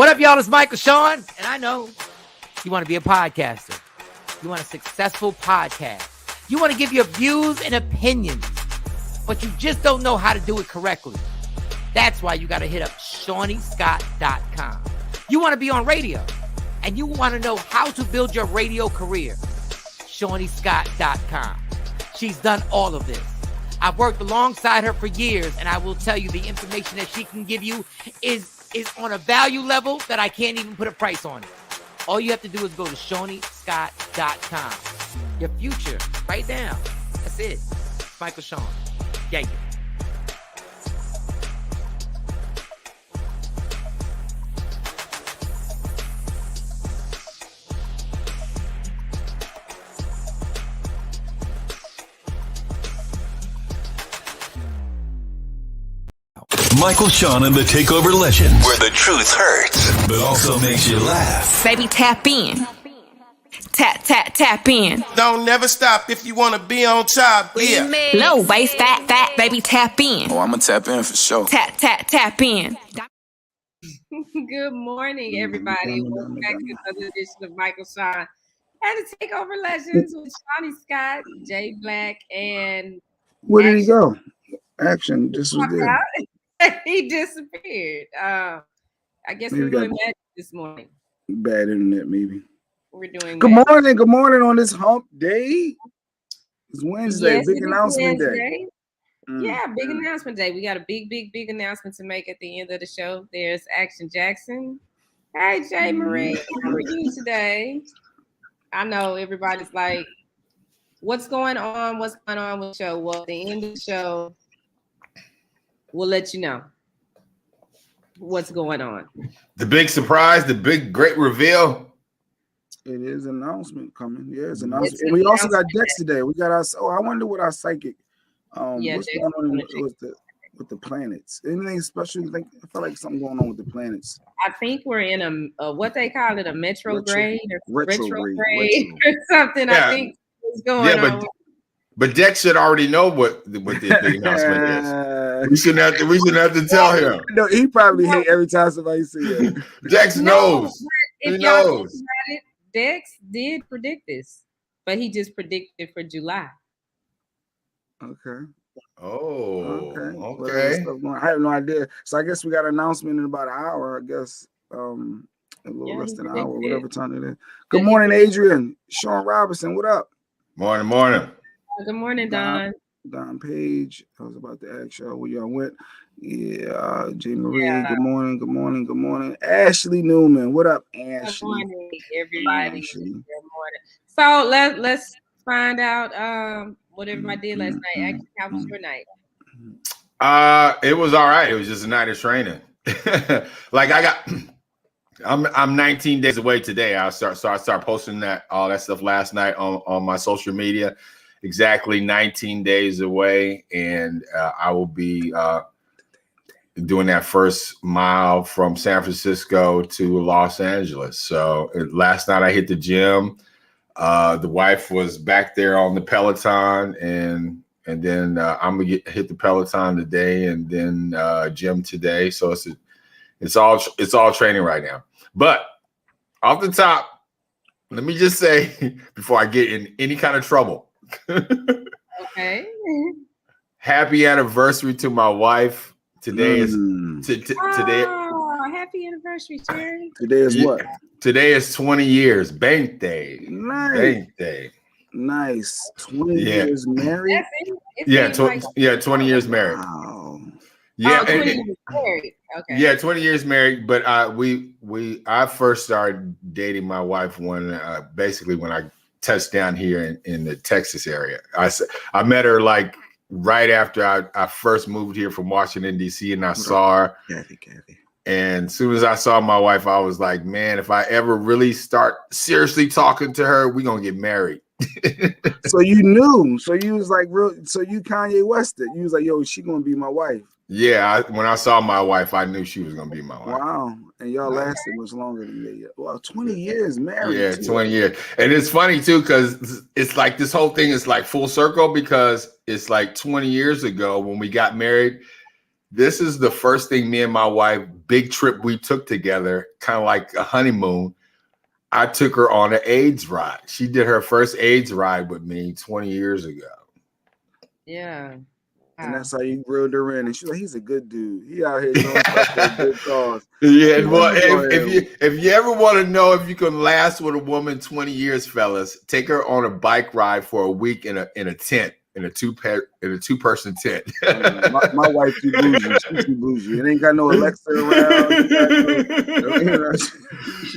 What up, y'all? It's Michael Sean, and I know you want to be a podcaster. You want a successful podcast. You want to give your views and opinions, but you just don't know how to do it correctly. That's why you got to hit up ShawneeScott.com. You want to be on radio, and you want to know how to build your radio career. ShawneeScott.com. She's done all of this. I've worked alongside her for years, and I will tell you the information that she can give you is on a value level that I can't even put a price on it. All you have to do is go to ShawneeScott.com. Your future, right now. That's it. Michael Sean. Yeah. Michael Sean and the Takeover Legends, where the truth hurts, but also makes you laugh. Baby, tap in. Tap in. Don't never stop if you want to be on top. Yeah. Low waist, fat, baby, tap in. Oh, I'm going to tap in for sure. Tap in. Good morning, everybody. Welcome back to another edition of Michael Sean and the Takeover Legends with Shawnee Scott, Jay Black, and where did he go? Action just was there. He disappeared. I guess Maybe we're doing magic this morning. Bad internet, maybe. We're doing Good magic. morning. Good morning on this hump day. It's Wednesday. Yes, Big it is announcement Wednesday. day. Yeah, big announcement day. We got a big announcement to make at the end of the show. There's Action Jackson. Hey, Jay Marie, how are you today? I know everybody's like, what's going on? What's going on with the show? Well, at the end of the show, we'll let you know what's going on. The big surprise, the big great reveal. It is an announcement coming. Yeah, it's an announcement. And we also got Dex today. We got our. Oh, I wonder what our psychic. What's going on with the planets? Anything special? Like, I feel like something going on with the planets. I think we're in a what they call it, a retrograde or something. Yeah. I think is going on. But Dex should already know what this big announcement is. We shouldn't have to tell him. No, he probably hate every time somebody say it. Dex knows. If He y'all knows. think about it, Dex did predict this, but he just predicted for July. Okay. Oh, Well, okay. I have no idea. So I guess we got an announcement in about an hour. I guess a little less than an hour, whatever time it is. Good morning, Adrian. Sean Robinson, what up? Morning. Good morning, Don. Don Page. I was about to ask y'all where y'all went. Yeah, Jay Marie. Yeah. Good morning. Ashley Newman, what up, Ashley? Good morning, everybody. Ashley. Good morning. So let's find out what everybody did last night. Actually, how was your night? It was all right. It was just a night of training. I'm 19 days away today. I start posting all that stuff last night on my social media. Exactly 19 days away, and I will be doing that first mile from San Francisco to Los Angeles. So last night I hit the gym. The wife was back there on the Peloton, and then I'm gonna hit the Peloton today, and then gym today. So it's all training right now. But off the top, let me just say before I get in any kind of trouble. Okay. Happy anniversary to my wife. Today is today. Oh, happy anniversary, Terry. Today is what? Today is 20 years. Bank day. Nice. Bank day. Nice. 20 years married. Yeah, 20 years married. Wow. Yeah, 20 years married. Okay. Yeah, 20 years married. But I first started dating my wife when I touched down here in the Texas area. I met her like right after I first moved here from Washington, D.C., and I saw her. Kathy. And as soon as I saw my wife, I was like, man, if I ever really start seriously talking to her, we're going to get married. So you knew. So you was like, so you Kanye Wested. You was like, yo, she going to be my wife. Yeah, when I saw my wife, I knew she was going to be my wife. Wow. And y'all lasted much longer than that. Well, 20 years married. Yeah, 20 years. And it's funny, too, because it's like this whole thing is like full circle, because it's like 20 years ago when we got married. This is the first thing me and my wife big trip we took together, kind of like a honeymoon. I took her on an AIDS ride. She did her first AIDS ride with me 20 years ago. Yeah. And that's how you grilled her in. And she's like, he's a good dude. He out here doing stuff for a good cause. Yeah, well, if you ever want to know if you can last with a woman 20 years, fellas, take her on a bike ride for a week in a tent, in a two-person tent. my wife too bougie. She's too bougie. It ain't got no Alexa around.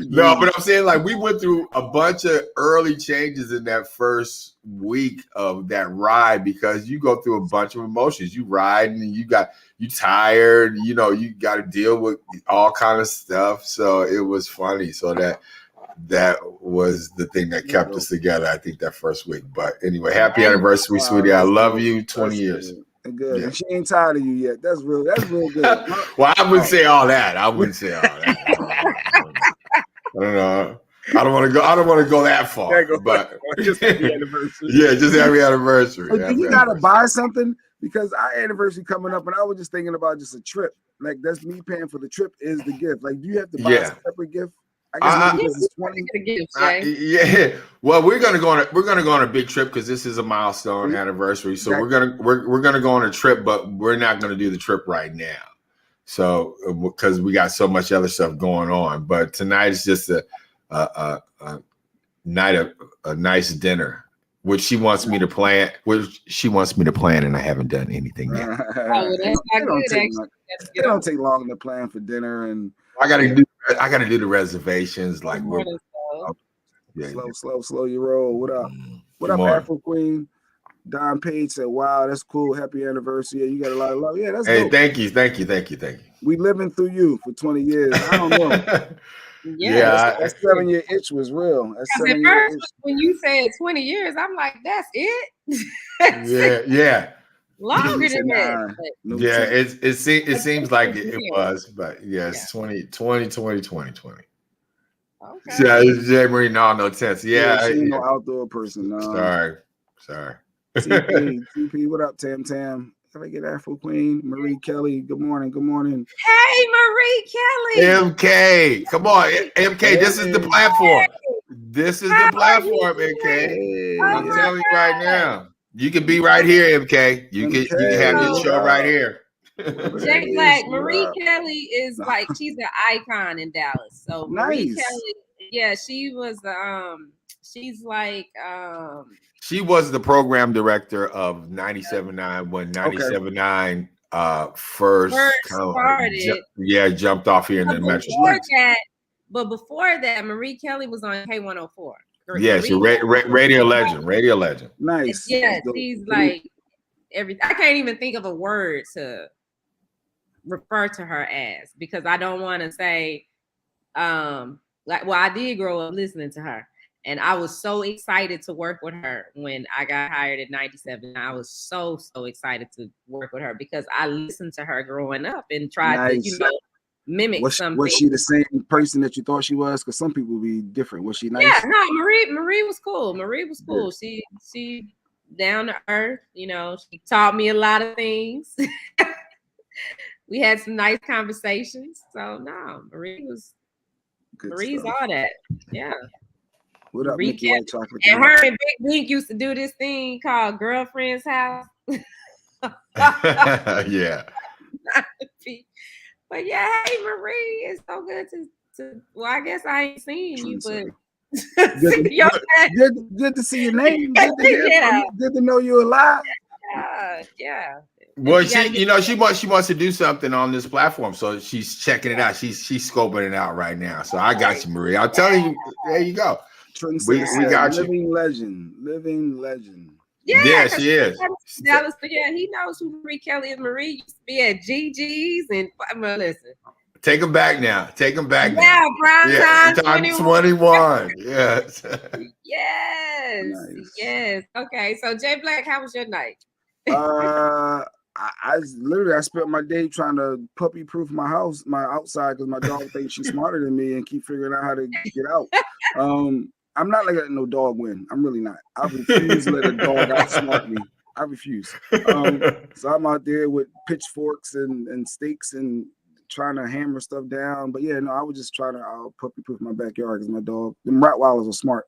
No, but I'm saying, like, we went through a bunch of early changes in that first week of that ride, because you go through a bunch of emotions. You ride and you tired, you got to deal with all kind of stuff. So it was funny. So that was the thing that kept us together, I think, that first week. But anyway, happy anniversary, sweetie. I love you. 20 years. Good. Yeah. And she ain't tired of you yet. That's real good. Well, I wouldn't say all that. I don't know. I don't want to go that far. But just happy anniversary. Yeah, just happy anniversary. But you gotta buy something, because our anniversary coming up, and I was just thinking about just a trip. Like, that's me paying for the trip is the gift. Like, do you have to buy a separate gift? I guess it's 20. Yeah. Well, we're gonna go on a big trip, because this is a milestone anniversary. So we're gonna go on a trip, but we're not gonna do the trip right now. So because we got so much other stuff going on. But tonight is just a night of a nice dinner, which she wants me to plan. And I haven't done anything yet. It don't take long to plan for dinner, and I gotta do the reservations. Like, slow your roll. What up? What up, Afro Queen? Don Page said, "Wow, that's cool. Happy anniversary. You got a lot of love. Yeah, that's hey, dope. Thank you. We living through you for 20 years. I don't know. That 7-year itch was real. When you said 20 years, I'm like, that's it. Yeah. Longer than that. Yeah, it seems like it was, but yes, 2020. Okay. Yeah, Jay Marie, no tense. Yeah, she's no outdoor person. No. Sorry. TP, what up, Tam? Can I get Afro Queen? Marie Kelly, good morning. Hey, Marie Kelly. MK, come on, MK. This is the platform. MK. I'm telling you right now. You can be right here, MK. You can have your show right here. Jay Black, Marie Kelly is like, she's an icon in Dallas. So Marie Kelly, she was she's like she was the program director of 97.9 when 97.9 first started. Jumped off here in the metro. But before that, Marie Kelly was on K104. Yeah, she's radio legend. Nice. Yeah, she's like everything. I can't even think of a word to refer to her as, because I don't want to say I did grow up listening to her, and I was so excited to work with her when I got hired at 97. I was so excited to work with her because I listened to her growing up and tried to mimic something. Was she the same person that you thought she was? Because some people be different. Was she nice? Yeah, no, Marie was cool. Yeah. She down to earth, she taught me a lot of things. We had some nice conversations. So no, Marie's all that. Yeah. What up, Mickey White Chocolate? And her and Big Wink used to do this thing called Girlfriend's House. Yeah. But yeah, hey Marie, it's so good to well, I guess I ain't seen you, but good to see your name. Good to know you're alive. Yeah. Well, she wants to do something on this platform, so she's checking it out. She's scoping it out right now. So I got you, Marie. I'll tell you. There you go. We got you. Living legend. Yeah, she is. Dallas, he knows who Marie Kelly is. Marie used to be at GG's and listen. Take him back now. Yeah, prime time 21. Yes. Yes. Nice. Yes. Okay. So Jay Black, how was your night? I spent my day trying to puppy proof my house, my outside, because my dog thinks she's smarter than me and keep figuring out how to get out. I'm not letting no dog win. I'm really not. I refuse to let a dog outsmart me. I refuse. So I'm out there with pitchforks and stakes and trying to hammer stuff down. But yeah, no, I was just trying to puppy-proof my backyard because my dog, them Rottweilers are smart,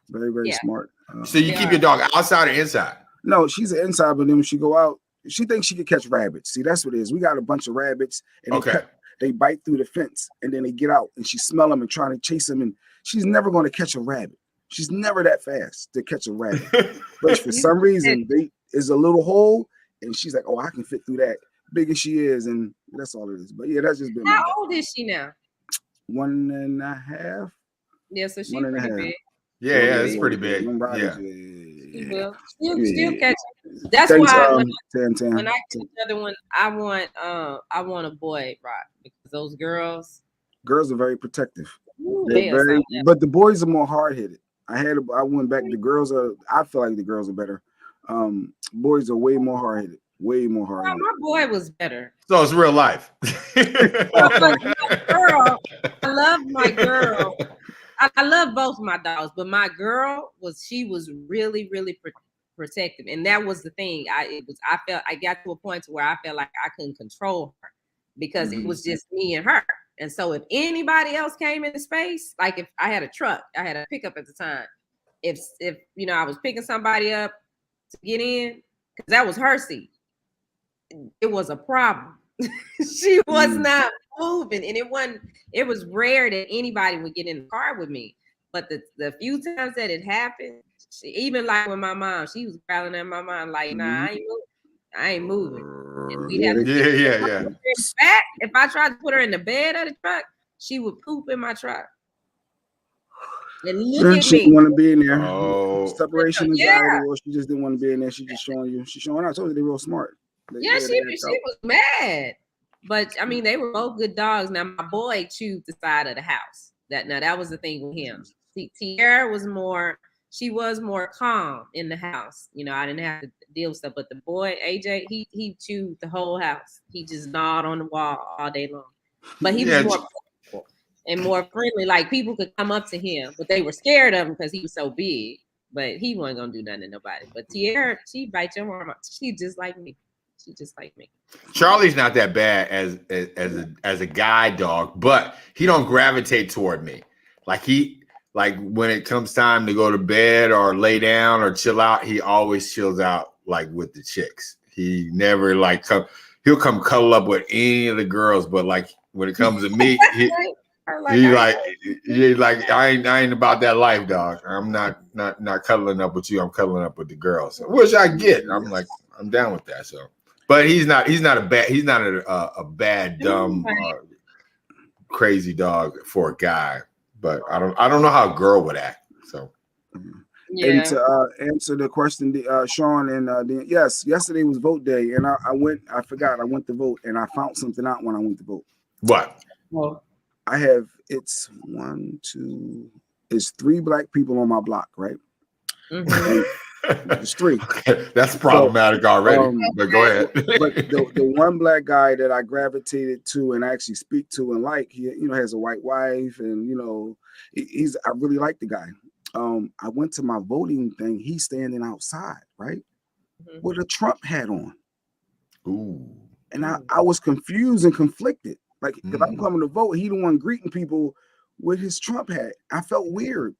very, very smart. So you keep your dog outside or inside? No, she's an inside, but then when she go out, she thinks she could catch rabbits. See, that's what it is. We got a bunch of rabbits, and they bite through the fence, and then they get out, and she smell them and trying to chase them, and she's never going to catch a rabbit. She's never that fast to catch a rabbit. But for some reason, there's a little hole, and she's like, oh, I can fit through that. Big as she is, and that's all it is. But yeah, that's just been. How old is she now? 1.5. Yeah, so she's pretty big. Yeah, it's pretty big. Yeah. Still catching. That's why when I get another one, I want a boy rock because those girls are very protective. But the boys are more hard-headed. I went back. The girls are. I feel like the girls are better. Boys are way more hard-headed. Way more hard-headed. My boy was better. So it's real life. My girl, I love my girl. I love both my dogs, but my girl was really, really protective, and that was the thing. I got to a point where I felt like I couldn't control her because it was just me and her. And so if anybody else came into space, like if I had a pickup at the time, if I was picking somebody up to get in, because that was her seat, it was a problem. She was not moving, and it was rare that anybody would get in the car with me. But the few times that it happened, even like with my mom, she was growling at my mom like, nah, I ain't moving. And we'd have to back. If I tried to put her in the bed of the truck, she would poop in my truck. And look at she me. Didn't want to be in there. Separation anxiety, or she just didn't want to be in there. She just showing you. She's showing out. I told you they're real smart. She was mad. But I mean, they were both good dogs. Now my boy chewed the side of the house. That was the thing with him. Tierra was more calm in the house. I didn't have to deal with stuff. But the boy, AJ, he chewed the whole house. He just gnawed on the wall all day long. But he was more playful and more friendly. Like people could come up to him, but they were scared of him because he was so big. But he wasn't gonna do nothing to nobody. But Tierra, she bites your arm out. She just like me. Charlie's not that bad as a guide dog, but he don't gravitate toward me. Like when it comes time to go to bed or lay down or chill out, he always chills out like with the chicks. He never he'll come cuddle up with any of the girls, but like when it comes to me, he's like I ain't about that life, dog. I'm not cuddling up with you. I'm cuddling up with the girls, which I get. I'm down with that. So. But he's not a bad, dumb, crazy dog for a guy. But I don't know how a girl would act. So, and to answer the question, Sean, and yes, yesterday was vote day, and I went to vote, and I found something out when I went to vote. What? Well, it's 3 black people on my block, right? Mm-hmm. It's 3. That's problematic already. But go ahead. But the one black guy that I gravitated to and actually speak to and like, he has a white wife, and I really like the guy. I went to my voting thing. He's standing outside, right, with a Trump hat on. Ooh. And I was confused and conflicted. Like, if I'm coming to vote, he the one greeting people with his Trump hat. I felt weird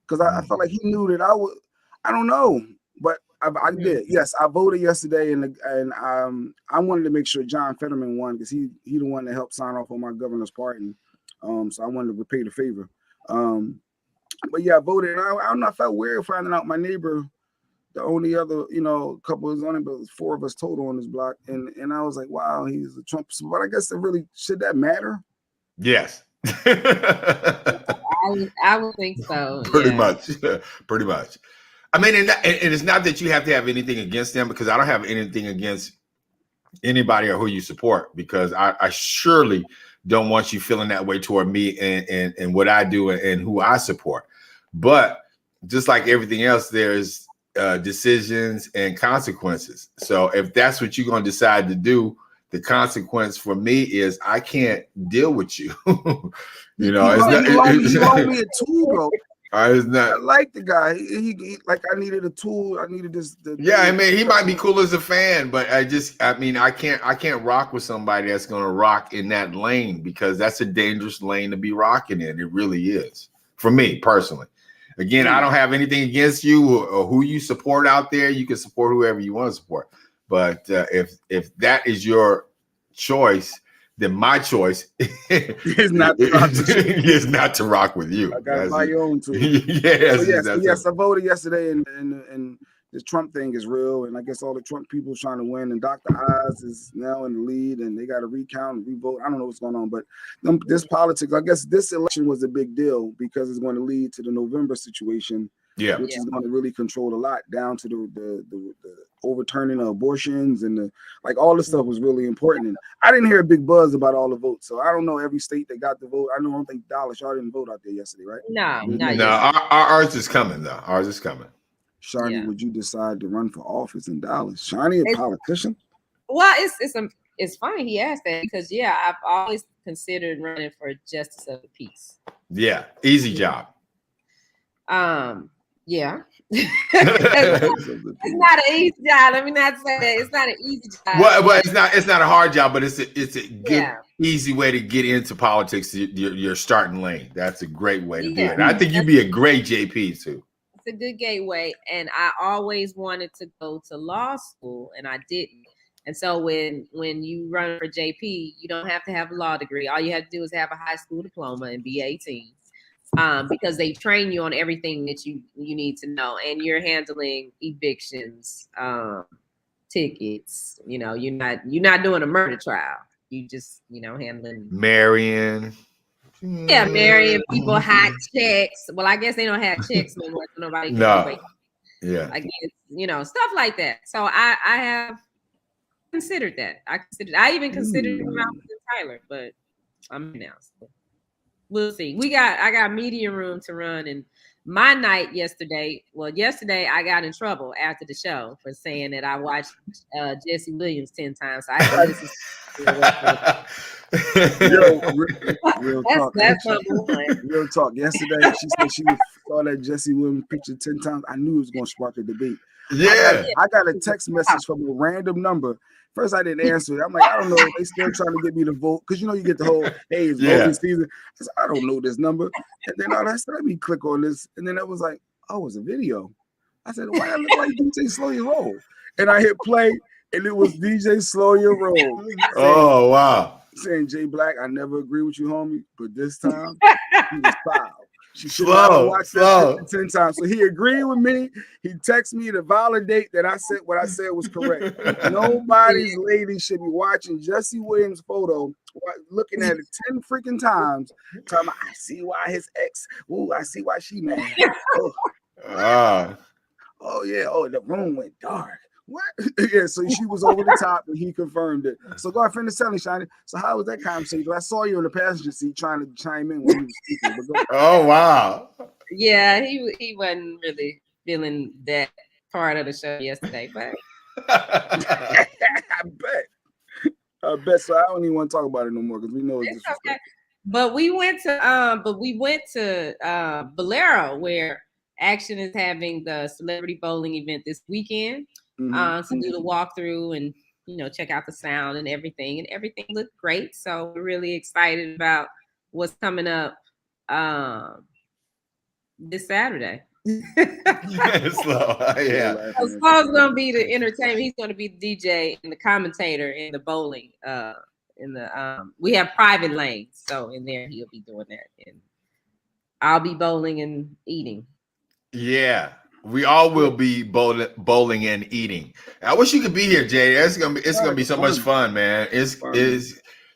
because I felt like he knew that I would. I don't know, but I did. Yes, I voted yesterday, and I wanted to make sure John Fetterman won because he the one that helped sign off on my governor's pardon. So I wanted to repay the favor. But yeah, I voted. And I don't know. I felt weird finding out my neighbor, the only other couple was on it, but it was 4 of us total on this block, and I was like, wow, he's a Trump. But I guess should that matter? Yes. I would think so. Pretty much. I mean, and it's not that you have to have anything against them, because I don't have anything against anybody or who you support, because I surely don't want you feeling that way toward me and what I do and who I support. But just like everything else, there's decisions and consequences. So if that's what you're going to decide to do, the consequence for me is I can't deal with you. He's only a tool, bro. It's not. I like the guy. He like I needed a tool. I needed this. I mean, he might be cool as a fan, but I can't rock with somebody that's going to rock in that lane because that's a dangerous lane to be rocking in. It really is for me personally. Again, I don't have anything against you or who you support out there. You can support whoever you want to support, but if that is your choice, then my choice is not to rock with you. I got to buy your own too. Yes, I voted yesterday, and the Trump thing is real, and I guess all the Trump people trying to win, and Dr. Oz is now in the lead, and they got to recount and revote. I don't know what's going on, but this politics, I guess this election was a big deal because it's going to lead to the November situation, which is going to really control a lot down to the overturning of abortions and all this stuff was really important. And I didn't hear a big buzz about all the votes, so I don't know every state that got the vote. I don't think Dallas, y'all didn't vote out there yesterday, right? No. Ours is coming though. Ours is coming. Shani, would you decide to run for office in Dallas? Shani, a politician? Well, it's funny he asked that because I've always considered running for justice of the peace. Yeah, easy job. Yeah. It's not an easy job. Let me not say that. It's not an easy job. Well, it's not a hard job, but it's a good, easy way to get into politics. Your starting lane. That's a great way to do it. And I think you'd be a great JP too. It's a good gateway, and I always wanted to go to law school, and I didn't. And so when you run for JP, you don't have to have a law degree. All you have to do is have a high school diploma and be 18. Because they train you on everything that you need to know, and you're handling evictions, tickets. You're not doing a murder trial. You just handling marrying people, hot checks. Well, I guess they don't have checks no more. So nobody. No. Yeah. I guess stuff like that. So I have considered that. I even considered when I was in Tyler, but I'm now. So. We'll see. I got media room to run, and my night yesterday. Well, yesterday I got in trouble after the show for saying that I watched Jesse Williams 10 times. So I had to real talk. That's real talk. Yesterday she said she saw that Jesse Williams picture 10 times. I knew it was going to spark a debate. Yeah, I got a text message from a random number. First, I didn't answer it. I'm like, I don't know. They still trying to get me to vote because you get the whole it's voting season. I said, I don't know this number. And then I said, let me click on this. And then it was like, oh, it's a video. I said, why I look like DJ Slow Your Roll? And I hit play, and it was DJ Slow Your Roll. Oh wow! Saying Jay Black, I never agree with you, homie, but this time he was foul. She should have watched that 10 times. So he agreed with me. He texted me to validate that I said what I said was correct. Nobody's lady should be watching Jesse Williams' photo, looking at it 10 freaking times, talking about, I see why his ex, I see why she mad. Oh yeah, the room went dark. What? Yeah, so she was over the top and he confirmed it. So go ahead, finish telling Shani. So how was that conversation? I saw you in the passenger seat trying to chime in when he was speaking. Oh wow. Yeah, he wasn't really feeling that part of the show yesterday, but I bet. So I don't even want to talk about it no more because we know it's okay. But we went to Valero, where Action is having the celebrity bowling event this weekend. To do the walkthrough and check out the sound and everything looked great. So we're really excited about what's coming up this Saturday. Slow, yeah. So Slow's gonna be the entertainment. He's gonna be the DJ and the commentator in the bowling. We have private lanes, so in there he'll be doing that, and I'll be bowling and eating. Yeah. We all will be bowling and eating. I wish you could be here, Jay. It's gonna be so much fun, man. Is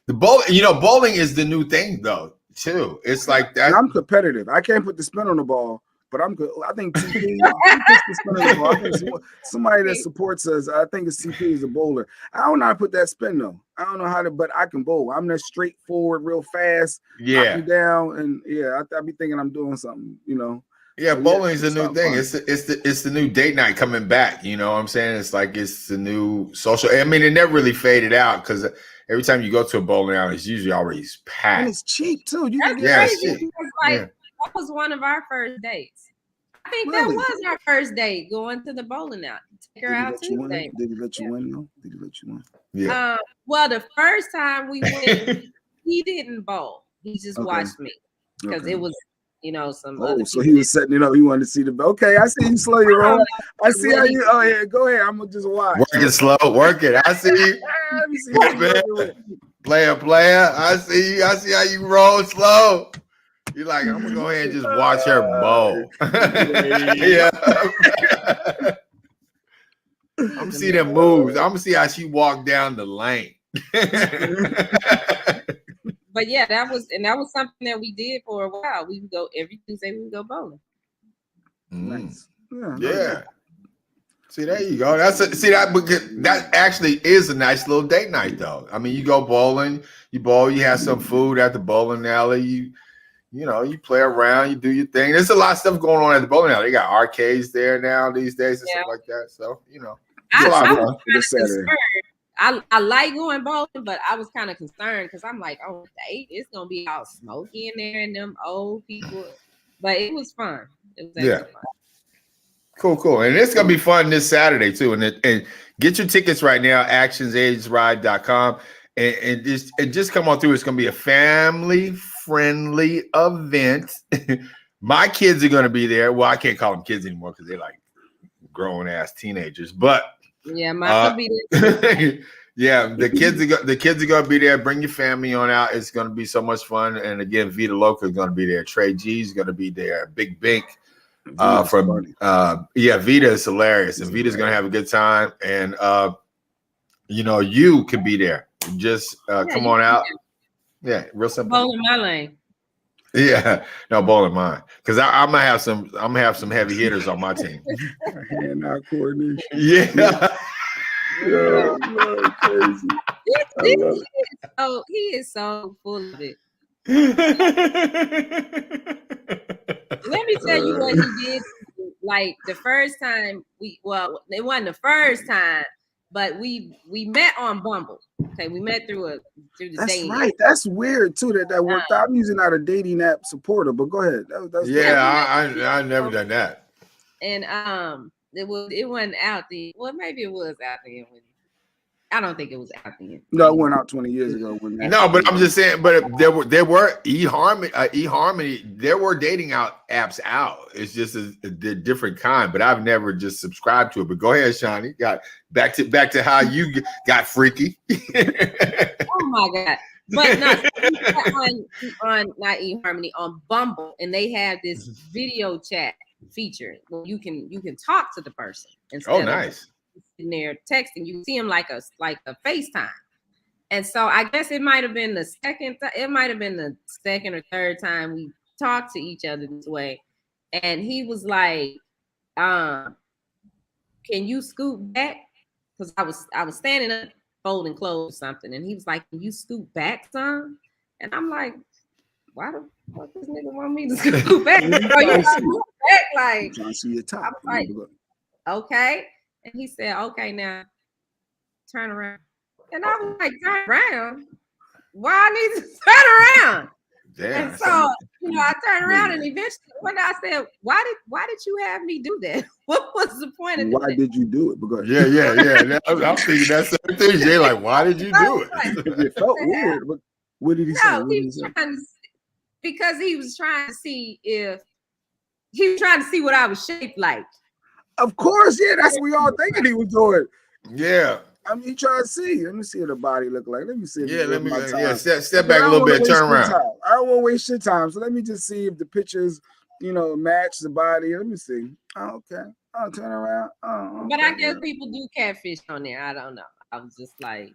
the bowling? Bowling is the new thing, though. Too. It's like that. And I'm competitive. I can't put the spin on the ball, but I'm good. I think TP puts the spin on the ball. I think somebody that supports us. I think it's TP is a bowler. I don't know how to put that spin though. I don't know how to, but I can bowl. I'm that straightforward, real fast. Yeah. Down and I be thinking I'm doing something. Yeah, bowling is the new thing. Fun. It's the new date night coming back. You know what I'm saying? It's like it's the new social. I mean, it never really faded out because every time you go to a bowling alley, it's usually already packed. And it's cheap too. It's cheap. was one of our first dates. I think that was our first date, going to the bowling alley. Take her out Tuesday. Did he let you win though? Did he let you win? Yeah. Well, the first time we went, he didn't bowl. He just watched me because it was, some. Oh, so he was setting it up. He wanted to see the. Okay, I see you slow your roll. I see how you. Oh yeah, go ahead. I'm gonna just watch. Work it slow. Work it. I see you. Let me see. Player. I see you. I see how you roll slow. You're like, I'm gonna go ahead and just watch her bowl. Yeah. I'm gonna see them moves. I'm gonna see how she walked down the lane. But yeah, that was something that we did for a while. We would go every Tuesday. We would go bowling. Nice. Yeah. See, there you go. That actually is a nice little date night, though. I mean, you go bowling, you bowl, you have some food at the bowling alley. You play around, you do your thing. There's a lot of stuff going on at the bowling alley. They got arcades there now these days and stuff like that. So, it's a lot of fun. I like going bowling, but I was kind of concerned because I'm like, oh, date, it's gonna be all smoky in there and them old people. But it was fun. It was fun. Cool. And it's gonna be fun this Saturday too. And get your tickets right now, actionsagesride.com. And just come on through. It's gonna be a family-friendly event. My kids are gonna be there. Well, I can't call them kids anymore because they're like grown-ass teenagers, but yeah, mine will be there. Yeah, the kids are gonna be there. Bring your family on out. It's gonna be so much fun. And again, Vita Loca is gonna be there. Trey G is gonna be there. Big Bink Vita is hilarious, and Vita's gonna have a good time. And you can be there. Just come on out. Yeah, real simple. Bowl in my lane. Yeah, no, bowl in mine because I'm gonna have some heavy hitters on my team. Hand-eye coordination. Yeah. Crazy. He is so full of it. Let me tell you what he did. Like the first time it wasn't the first time, but we met on Bumble. Okay, we met through the That's dating. Right. That's weird too that worked out. I'm using out a dating app supporter, but go ahead. I never done that. And it wasn't out then. Well, maybe it was out then. I don't think it was out then. No, it went out 20 years ago. No, but I'm just saying. But there were eHarmony. There were dating apps out. It's just a different kind. But I've never just subscribed to it. But go ahead, Shawnee. Got back to how you got freaky. Oh my God! But not on not eHarmony, on Bumble, and they have this video chat feature where you can talk to the person instead nice. Of sitting there texting. You see them like a FaceTime. And so I guess it might have been the second or third time we talked to each other this way. And he was like, can you scoot back? Because I was standing up folding clothes or something, and he was like, can you scoot back some? And I'm like, why the fuck this nigga want me to scoot back? You back like, trying to see your top. I'm like, okay. And he said, okay, now turn around. And I was like, turn around? Why I need to turn around? Damn. And so, I turned around and eventually when I said, why did you have me do that? What was the point of why did you do it? Because yeah. I'm thinking that same thing. Jay, like, why did you do it? It felt weird. But what did he say? Because he was trying to see what I was shaped like. Of course, yeah, that's what we all thinking he was doing. Yeah. I mean, he trying to see. Let me see what the body look like. Let me see. Step back a little bit, turn around. I don't want to waste your time. So let me just see if the pictures, match the body. Let me see. Oh, okay. Oh, turn around. Oh, okay. But I guess people do catfish on there. I don't know. I was just like,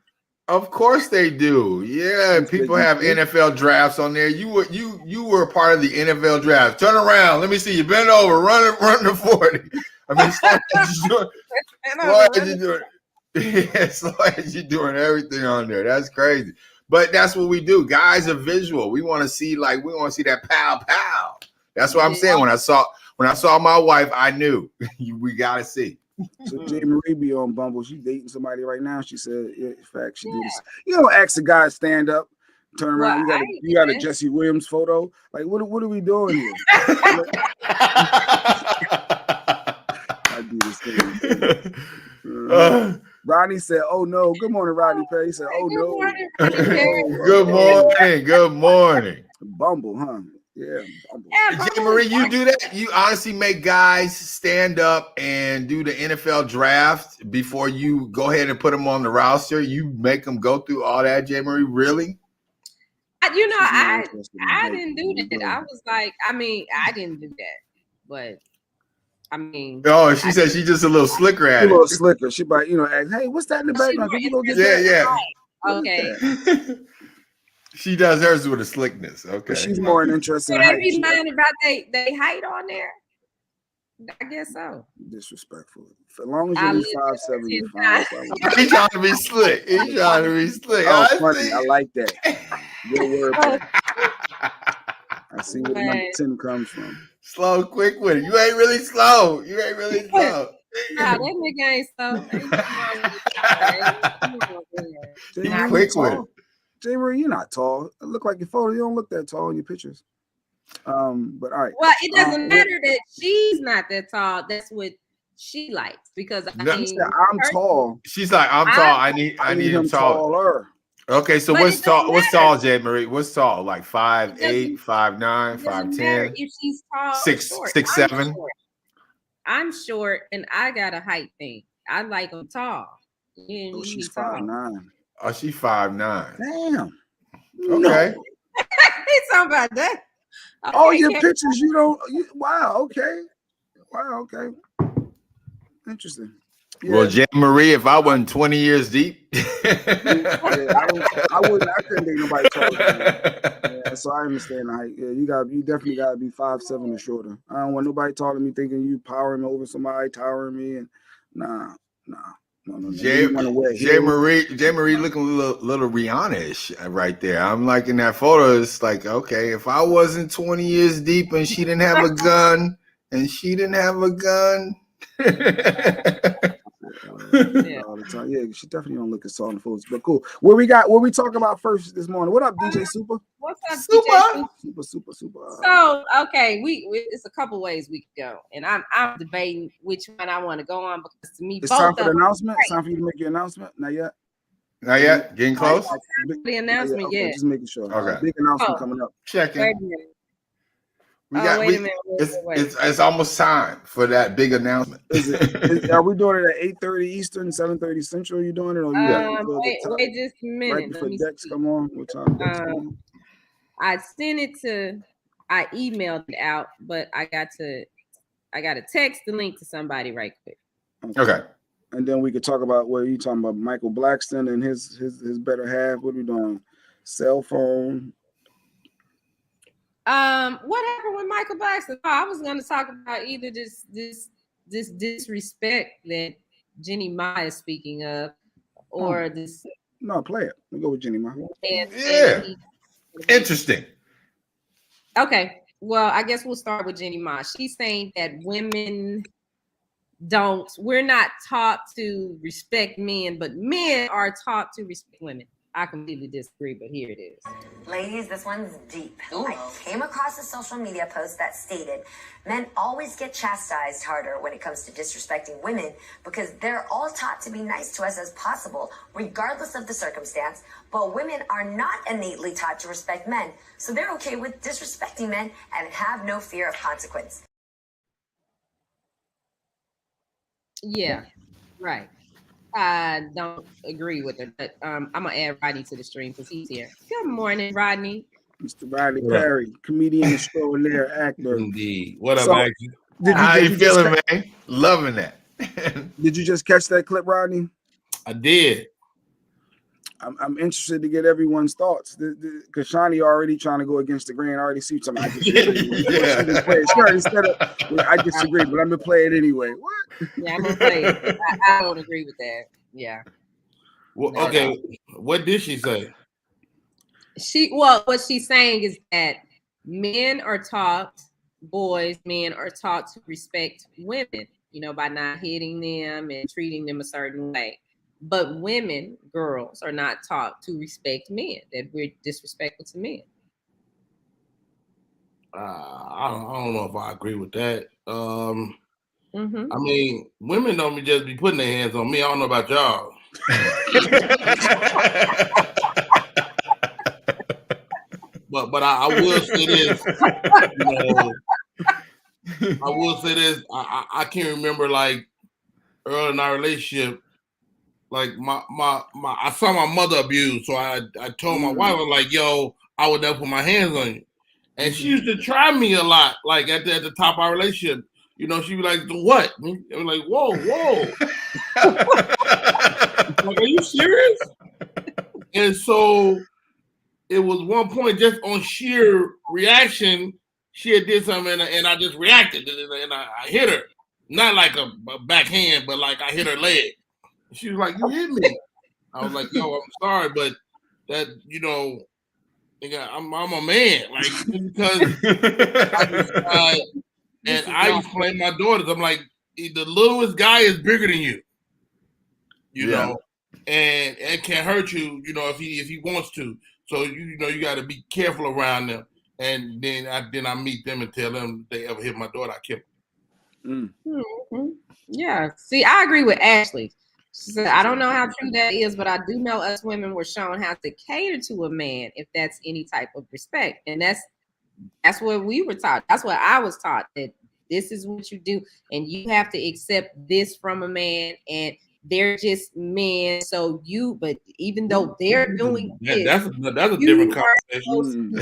of course they do. Yeah, people have NFL drafts on there. You were a part of the NFL draft. Turn around. Let me see you. Bend over. Run the 40. I mean, slow as you're doing everything on there. That's crazy. But that's what we do. Guys are visual. We want to see that pow pow. That's what I'm saying. When I saw my wife, I knew we gotta see. So Jay Marie be on Bumble. She dating somebody right now. She said, yeah, in fact, she did this. You don't ask a guy to stand up. Turn around, you got a Jesse Williams photo. Like, what are we doing here? I do this thing. Rodney said, "Oh no." Good morning, Rodney Perry. He said, "Oh no." Good morning. Bumble, huh? Yeah, Bumble. Jay Marie, you do that? You honestly make guys stand up and do the NFL draft before you go ahead and put them on the roster? You make them go through all that, Jay Marie? Really? I didn't do that. I was like, I didn't do that, but oh, she said she's just a little slicker at it. A little slicker. She might, ask, hey, what's that in the background? Can you go get that? Yeah. Okay. She does hers with a slickness. Okay. But she's more interested in height. They be lying about they height on there? I guess so. Disrespectful. For as long as you're 5'7", you're fine. He's trying to be slick. Oh, funny. I like that. Your word. I see where the number 10 comes from. Slow, quick with it. You ain't really slow. Nah, that nigga ain't slow. Quick with it. Jay Marie, you're not tall. It look like your photo. You don't look that tall in your pictures. But all right. Well, it doesn't matter that she's not that tall. That's what she likes because I'm tall. She's like, I'm tall. I need him taller. Okay, so what's tall, Jay Marie? What's tall? Like 5'8", 5'9", 5'10". If she's tall, 6'7". I'm short, and I got a height thing. I like them tall. Oh, she's 5'9". Oh, she's 5'9". Damn. Okay. He's talking about that. Okay, all your pictures, you don't. Wow. Okay. Interesting. Yeah. Well, Jay Marie, if I wasn't 20 years deep, I couldn't think nobody taller than me. Yeah, so I understand the height. Yeah, you definitely gotta be 5'7" or shorter. I don't want nobody talking to me thinking you powering over somebody, towering me, and nah. No. Jay Marie looking a little Rihanna-ish right there. I'm liking that photo. It's like, okay, if I wasn't 20 years deep and she didn't have a gun, yeah, she definitely don't look as tall in the photos, but cool. What we talking about first this morning? What up, DJ Super? What's up, Super? Super. So okay, it's a couple ways we could go, and I'm debating which one I want to go on because to me, it's time for the announcement. It's time for you to make your announcement. Not yet. Getting close. The announcement, okay, just making sure. Okay, big announcement coming up. Checking. Wait a minute. Wait a minute. It's almost time for that big announcement. Are we doing it at 8:30 Eastern, 7:30 Central? You doing it? Or wait just a minute. Right before Dex come on. What time? I emailed it out, but I got to text the link to somebody right quick. Okay. And then we could talk about what are you talking about? Michael Blackson and his better half. What are we doing? Cell phone. What happened with Michael Blackson? I was going to talk about either this disrespect that Jeannie Mai is speaking of, or this. No, play it. We'll go with Jeannie Mai. Interesting. Okay, well, I guess we'll start with Jeannie Mai. She's saying that we're not taught to respect men, but men are taught to respect women. I completely disagree, but here it is. Ladies, this one's deep. Ooh. I came across a social media post that stated men always get chastised harder when it comes to disrespecting women because they're all taught to be nice to us as possible, regardless of the circumstance, but women are not innately taught to respect men, so they're okay with disrespecting men and have no fear of consequence. Yeah, right. I don't agree with her, but I'm gonna add Rodney to the stream because he's here. Good morning, Rodney. Mr. Rodney Perry, comedian, extraordinaire, actor. Indeed. What up, Mike? How you feeling, man? Loving that. Did you just catch that clip, Rodney? I did. I'm interested to get everyone's thoughts because Shani already trying to go against the grain. I already see something. I disagree. I disagree, but I'm gonna play it anyway. What? Yeah, I'm gonna play it. I don't agree with that. Yeah. Well, okay. What did she say? What she's saying is that men are taught to respect women, by not hitting them and treating them a certain way. But women, girls, are not taught to respect men, that we're disrespectful to men. I don't know if I agree with that. I mean, women don't just be putting their hands on me. I don't know about y'all. but I will say this. I will say this. I can't remember like early in our relationship. Like I saw my mother abused, so I told my wife, I was like, "Yo, I would never put my hands on you." And she used to try me a lot, like at the top of our relationship. You know, she'd be like, "What?" I'm like, "Whoa." Like, are you serious? And so it was one point, just on sheer reaction, she had did something, and I just reacted, and I hit her, not like a backhand, but like I hit her leg. She was like, "You hit me." I was like, "Yo, I'm sorry, but that, you know, nigga, I'm a man, like, because I decide." And I explain to my daughters, I'm like, the littlest guy is bigger than you, you know, and it can hurt you, you know, if he wants to. So you know, you got to be careful around them. And then I meet them and tell them if they ever hit my daughter, I kill them. Yeah. See, I agree with Ashley. She said, I don't know how true that is, but I do know us women were shown how to cater to a man if that's any type of respect. And that's what we were taught. That's what I was taught, that this is what you do, and you have to accept this from a man, and they're just men. So but even though they're doing this, that's a different conversation.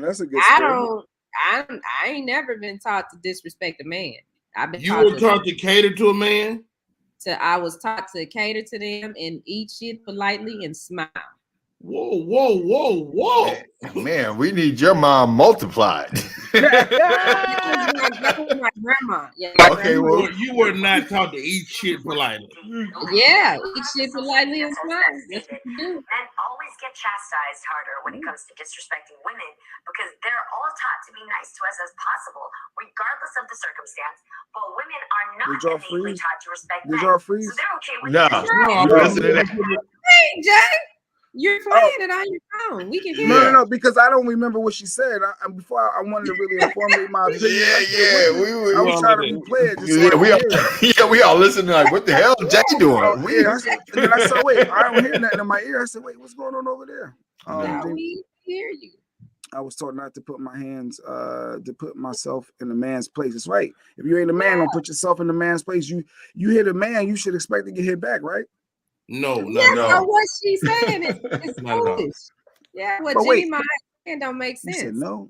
That's a good. I ain't never been taught to disrespect a man. You were taught to cater to a man? I was taught to cater to them and eat shit politely and smile. Whoa. Man, we need your mom multiplied. That was my grandma. Yeah, okay, well, you were not taught to eat shit politely. Yeah, eat shit politely and smile. That's what you do. Men always get chastised harder when it comes to disrespecting women because they're all taught to be nice to us as possible, regardless of the circumstance. But women are not innately taught to respect men. So they're okay with Hey, Jay. You're playing it on your phone. We can hear it. No, because I don't remember what she said. Before I wanted to really formulate my opinion. I was trying to replay it. We all listening like, what the hell is Jay doing? And then I said, wait, I don't hear nothing in my ear. I said, wait, what's going on over there? We hear you. I was taught not to put my hands, to put myself in a man's place. It's right. If you ain't a man, don't put yourself in a man's place. You hit a man, you should expect to get hit back, right? No. What she's saying is foolish. Yeah, what Jimmy might saying don't make sense. You said no.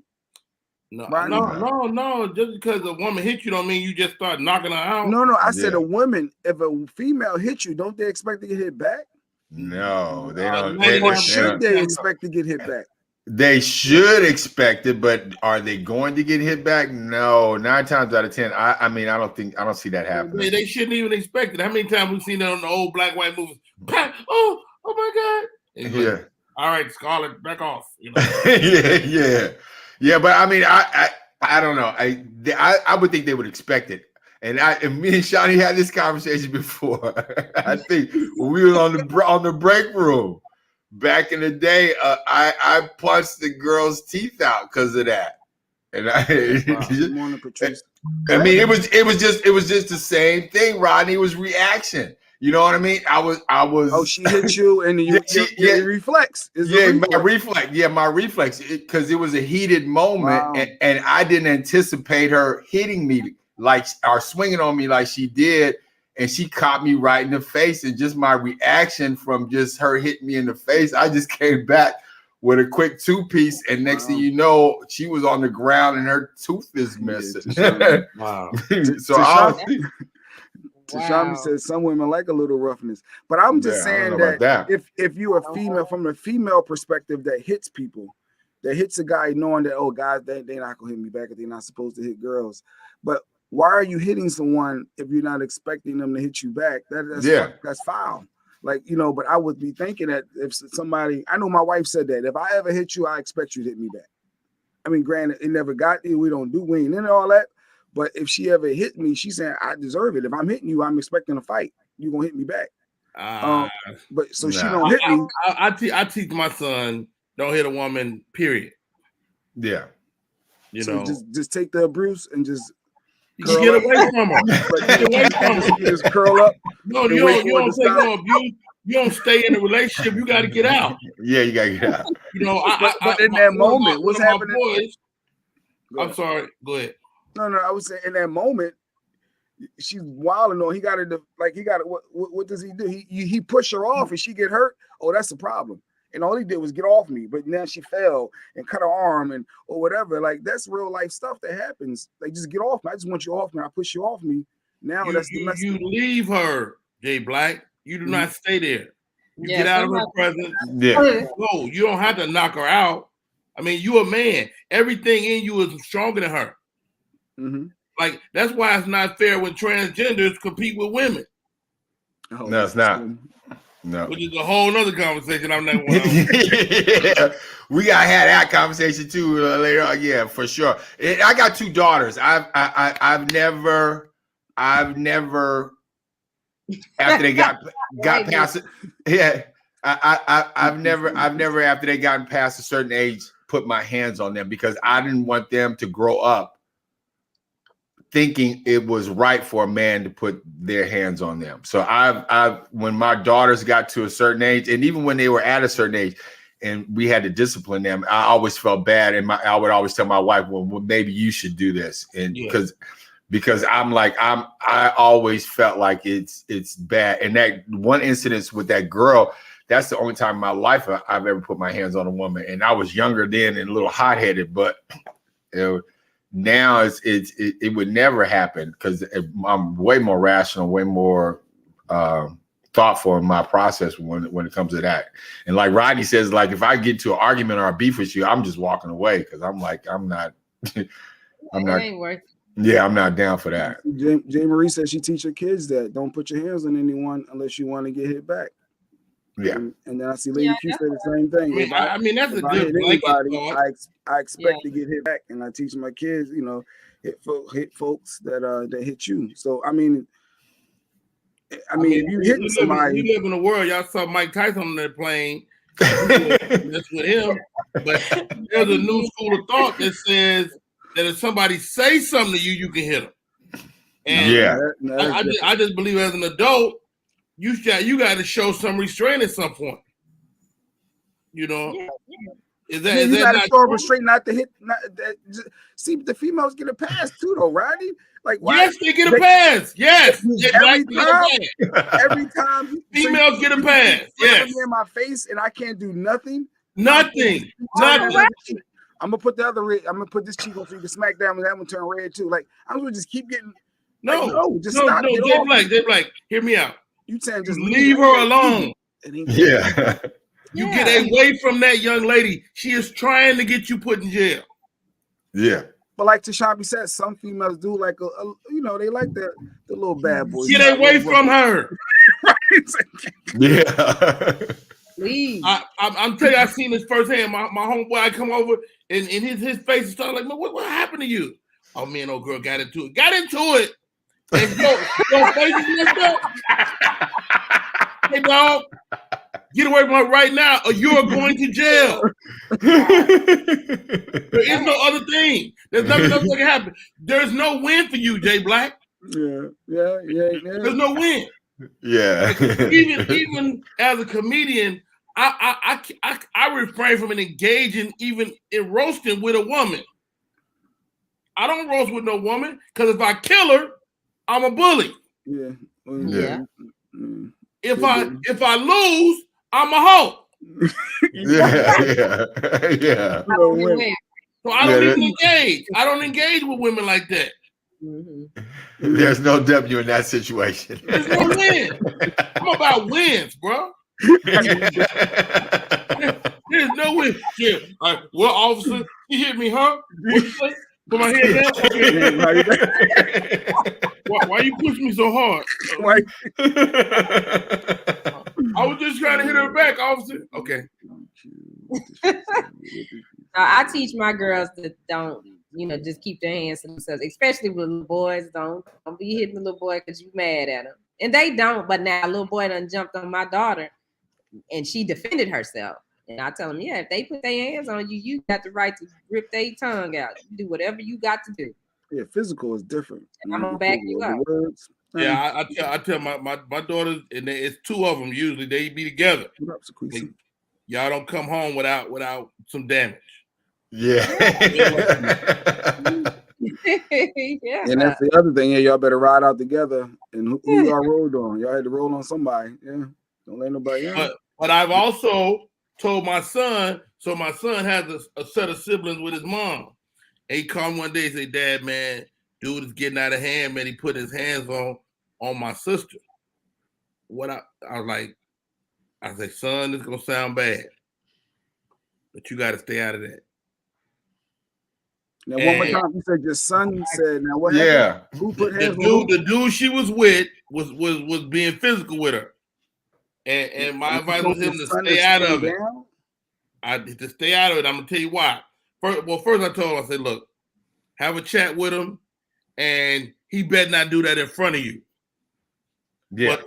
No. Just because a woman hit you don't mean you just start knocking her out. No. I said a woman, if a female hits you, don't they expect to get hit back? No, they don't. Or should they expect to get hit back? They should expect it, but are they going to get hit back? No, 9 times out of 10. I mean, I don't see that happening. They shouldn't even expect it. How many times we've seen that on the old black white movies? Oh my God! Yeah. All right, Scarlett, back off. You know? yeah. But I mean, I don't know. I would think they would expect it. And me and Shawnee had this conversation before. I think when we were on the break room. Back in the day, I punched the girl's teeth out because of that, and I mean, it was just the same thing, Rodney. It was reaction. You know what I mean? I was. Oh, she hit you, and you reflex. My reflex, because it was a heated moment, and I didn't anticipate her hitting me or swinging on me like she did. And she caught me right in the face, and just my reaction from just her hitting me in the face, I just came back with a quick 2-piece, and next thing you know, she was on the ground and her tooth is missing. Wow. Tashami says some women like a little roughness, but I'm just saying that if you're a female, from the female perspective that hits people, that hits a guy knowing that, oh, guys, they're not gonna hit me back if they're not supposed to hit girls, but why are you hitting someone if you're not expecting them to hit you back? That's foul. Like, you know, but I would be thinking that if somebody, I know my wife said that if I ever hit you, I expect you to hit me back. I mean, granted, it never got you. We ain't into all that. But if she ever hit me, she's saying I deserve it. If I'm hitting you, I'm expecting a fight. You're gonna hit me back. But so she don't hit me. I teach my son, don't hit a woman, period. Yeah. You so know, just take the abuse and just get away from her. Get away from her. You just curl up. No, you don't take no abuse. You don't stay in a relationship. You got to get out. Yeah, you got to get out. You know, but in that moment, what's happening? Boys, I'm sorry. Go ahead. No, I was saying in that moment, she's wilding on. He got to what does he do? He pushed her off and she get hurt. Oh, that's the problem. And all he did was get off me. But now she fell and cut her arm or whatever. Like that's real life stuff that happens. Like just get off me. I just want you off me. I push you off me. Now that's the message. You leave her, Jay Black. You do not stay there. You get out of her presence. Yeah. No, you don't have to knock her out. I mean, you a man. Everything in you is stronger than her. Mm-hmm. Like that's why it's not fair when transgenders compete with women. Oh, no, it's not. No. Which is a whole nother conversation. I'm not. Yeah. We gotta have that conversation too later on. Yeah, for sure. I got 2 daughters. I've never after they got past it. Yeah. I've never after they gotten past a certain age put my hands on them because I didn't want them to grow up thinking it was right for a man to put their hands on them. So I've when my daughters got to a certain age, and even when they were at a certain age, and we had to discipline them, I always felt bad, and I would always tell my wife, "Well, maybe you should do this," and because I'm like I always felt like it's bad. And that one incident with that girl, that's the only time in my life I've ever put my hands on a woman, and I was younger then and a little hot-headed, but now it would never happen because I'm way more rational, way more thoughtful in my process when it comes to that. And like Rodney says, like if I get to an argument or a beef with you, I'm just walking away because I'm like I'm not. Ain't worth it. Yeah, I'm not down for that. Jay Marie says she teach her kids that don't put your hands on anyone unless you want to get hit back. Yeah, and then I see Lady Q say the same thing. I mean that's a good anybody, I expect to get hit back, and I teach my kids, hit folks that hit you. So I mean, if you hit somebody, you live in a world. Y'all saw Mike Tyson on that plane. That's with him, but there's a new school of thought that says that if somebody says something to you, you can hit them. And yeah, I just believe as an adult, you got to show some restraint at some point. You know, is that you got to not show restraint, not to hit? See, the females get a pass too, though, Rodney. Like, why? Yes, they get a pass. Yes, every time females get a pass. Yes, in my face, and I can't do nothing. Nothing. I'm gonna put I'm gonna put this cheek on so you can smack down, and that one turn red too. Like I'm gonna just keep getting. Stop. Jay Black, hear me out. You saying just leave her alone. Yeah. You get away from that young lady. She is trying to get you put in jail. Yeah. But like Tashabi said, some females do like they like the little bad boys. Get away from her. Yeah. Please. I'm telling you, I seen this firsthand. My homeboy, I come over and his face is starting like, man, what happened to you? Oh, me and old girl got into it. And your face is messed up. Hey, dog, get away from her right now, or you are going to jail. There is no other thing. There's nothing else that can happen. There's no win for you, Jay Black. Yeah. There's no win. Yeah. even as a comedian, I refrain from engaging even in roasting with a woman. I don't roast with no woman because if I kill her, I'm a bully. Yeah. If I lose, I'm a hoe. Yeah. So I don't even engage. I don't engage with women like that. Mm-hmm. There's no W in that situation. There's no win. I'm about wins, bro. There's no win. Yeah. Well, officer, he hit me, huh? What you say? Put my head down. Why you push me so hard? I was just trying to hit her back, officer. Okay. I teach my girls that don't, just keep their hands to themselves, especially with little boys. Don't be hitting the little boy because you mad at him. And they don't, but now a little boy done jumped on my daughter and she defended herself. And I tell them, yeah, if they put their hands on you, you got the right to rip their tongue out. You do whatever you got to do. Yeah, physical is different. I'm gonna back you up. Yeah, I tell my daughters, and it's two of them usually. They be together. Like, y'all don't come home without some damage. Yeah. Yeah. And that's the other thing. Yeah, y'all better ride out together. And who y'all rolled on? Y'all had to roll on somebody. Yeah, don't let nobody in. But I've also told my son. So my son has a set of siblings with his mom. And he called one day and said, "Dad, man, dude is getting out of hand, man. He put his hands on my sister." What I was like, I said, "Son, this is gonna sound bad, but you got to stay out of that." Now, one more time, you said your son said, "Now what happened? Yeah. Who put hands on the dude she was with was being physical with her, and my advice was him to stay out of it. To stay out of it. I'm gonna tell you why. First I told him, I said, "Look, have a chat with him, and he better not do that in front of you." Yeah. But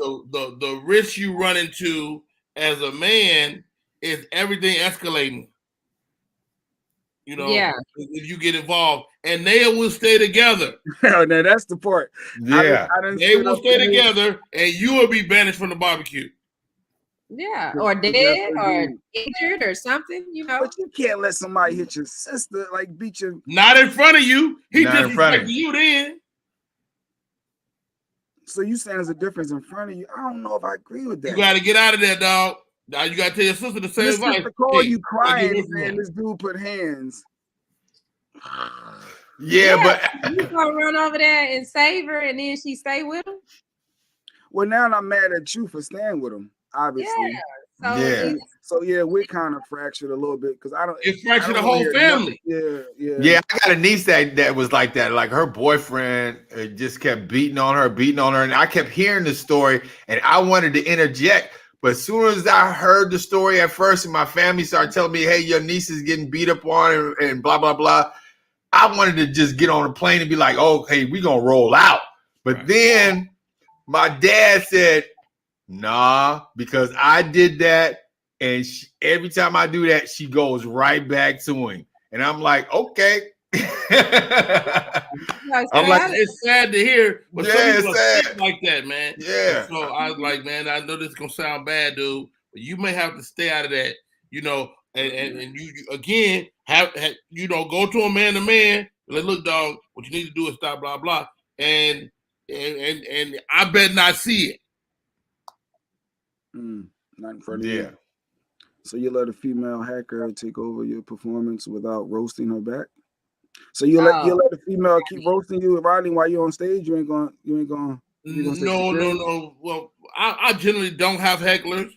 the risk you run into as a man is everything escalating. You know, if you get involved, and they will stay together. Now that's the part. Yeah, they will stay together, and you will be banished from the barbecue. Yeah, or dead, or injured, or something. You know, but you can't let somebody hit your sister, like beat you. Not in front of you. He Not in front of disrespected you then. So you saying there's a difference in front of you? I don't know if I agree with that. You got to get out of there, dog. Now you got to tell your sister the same advice. Sister call you crying and this dude put hands. Yeah, but you gonna run over there and save her, and then she stay with him. Well, now I'm mad at you for staying with him. Obviously. Yeah. So yeah, we're kind of fractured a little bit because I don't. It fractured the whole family. Yeah. I got a niece that was like that. Like her boyfriend just kept beating on her, and I kept hearing the story, and I wanted to interject. But as soon as I heard the story at first, and my family started telling me, "Hey, your niece is getting beat up on," and blah blah blah, I wanted to just get on a plane and be like, "Oh, hey, we gonna roll out." But then my dad said, "Nah," because I did that, and every time I do that, she goes right back to him, and I'm like, "Okay." I'm like, it's sad to hear, but some people are sick like that, man. Yeah. And so I was like, man, I know this is gonna sound bad, dude, but you may have to stay out of that, you know. And you again have you know, go to a man to man. Like, look, dog, what you need to do is stop, blah blah, and I bet not see it. Not in front of you. So you let a female hacker take over your performance without roasting her back. So you let the female keep roasting you, Rodney, while you're on stage. You ain't going. No. Well, I generally don't have hecklers,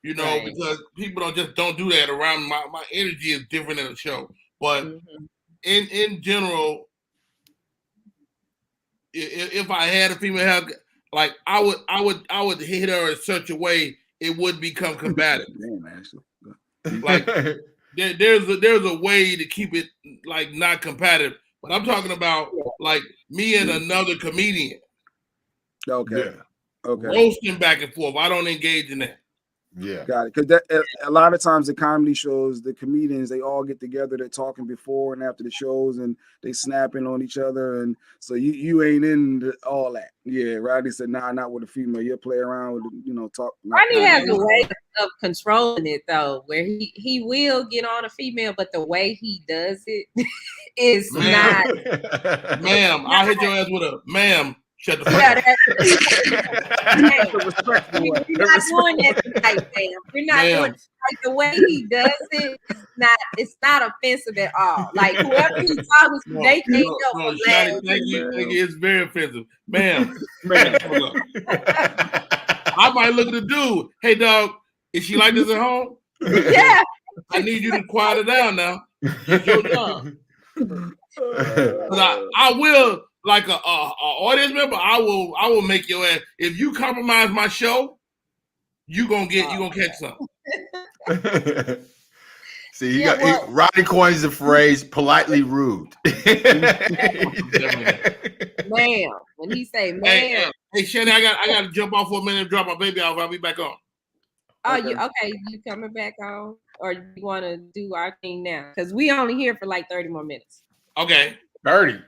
you know, because people don't do that around. My energy is different in a show, but in general, if I had a female hacker, like I would hit her in such a way it would become combative. Like there's a way to keep it like not competitive, but I'm talking about like me and another comedian. Okay. Roasting back and forth. I don't engage in that. Yeah, got it. Because a lot of times the comedy shows, the comedians, they all get together. They're talking before and after the shows, and they snapping on each other. And so you ain't in all that. Yeah, Rodney said, "Nah, not with a female. You'll play around with, you know, talk." Rodney has a way of controlling it though, where he will get on a female, but the way he does it is not. Ma'am, I'll hit your ass with a ma'am. Shut the fuck up. We're not doing that tonight, ma'am. We're not doing like the way he does it. It's not offensive at all. Like whoever he talks to, they can't go. No, Shani, thank you. It's very offensive, ma'am. I might look at the dude. Hey, dog, is she like this at home? Yeah. I need you to quiet her down now. It's your job. I will. Like a audience member, I will make your ass. If you compromise my show, you gonna catch something. See, Rodney coins the phrase "politely rude." Ma'am, when he say ma'am, Hey, Shannon, I got to jump off for a minute and drop my baby off. I'll be back on. Oh, okay. You coming back on, or you want to do our thing now? Because we only here for like 30 more minutes. Okay. 30.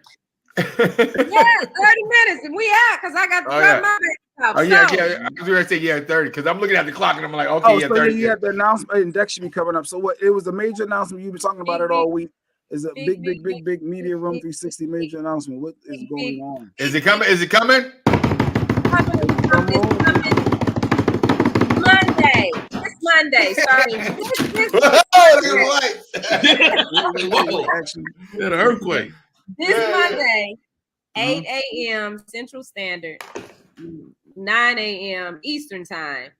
Yeah, 30 minutes, and we out because I got to drop my baby off. Oh yeah. I was gonna say 30 because I'm looking at the clock and I'm like, okay, so 30. You have the announcement, and Dex should be coming up. So what? It was a major announcement. You've been talking about it all week. Is a big Media Room 360 major announcement. What is going on? Is it coming? Is it coming? Monday. It's Monday. Sorry. An earthquake. This Monday, 8 a.m. Central Standard, 9 a.m. Eastern Time.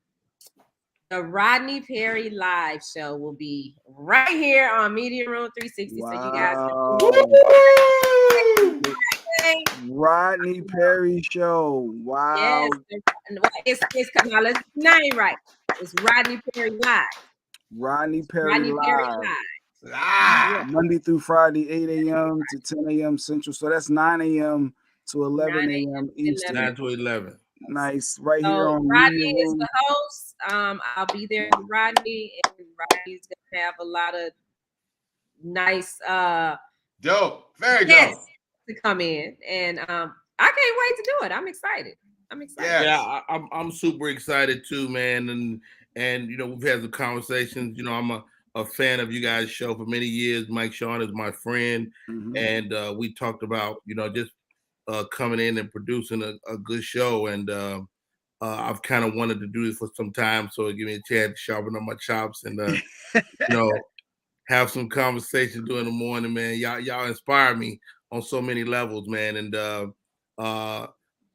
The Rodney Perry live show will be right here on Media Room 360. Wow. So you guys Rodney Perry show. Wow. Yes, it's now let's name right. It's Rodney Perry Live. Rodney Perry Live. Monday through Friday, 8 a.m. to 10 a.m. Central. So that's 9 a.m. to 11 a.m. Eastern. 9 to 11. Nice. Right here on Rodney is the host. I'll be there with Rodney, and Rodney's gonna have a lot of nice dope. Very dope. To come in. And I can't wait to do it. I'm excited. Yeah, I'm super excited too, man. And you know, we've had some conversations. You know, I'm a fan of you guys' show for many years. Mike Sean is my friend, and we talked about, you know, just coming in and producing a good show. And I've kind of wanted to do this for some time, so it gave me a chance to sharpen up my chops and you know, have some conversation during the morning, man. Y'all inspire me on so many levels, man. And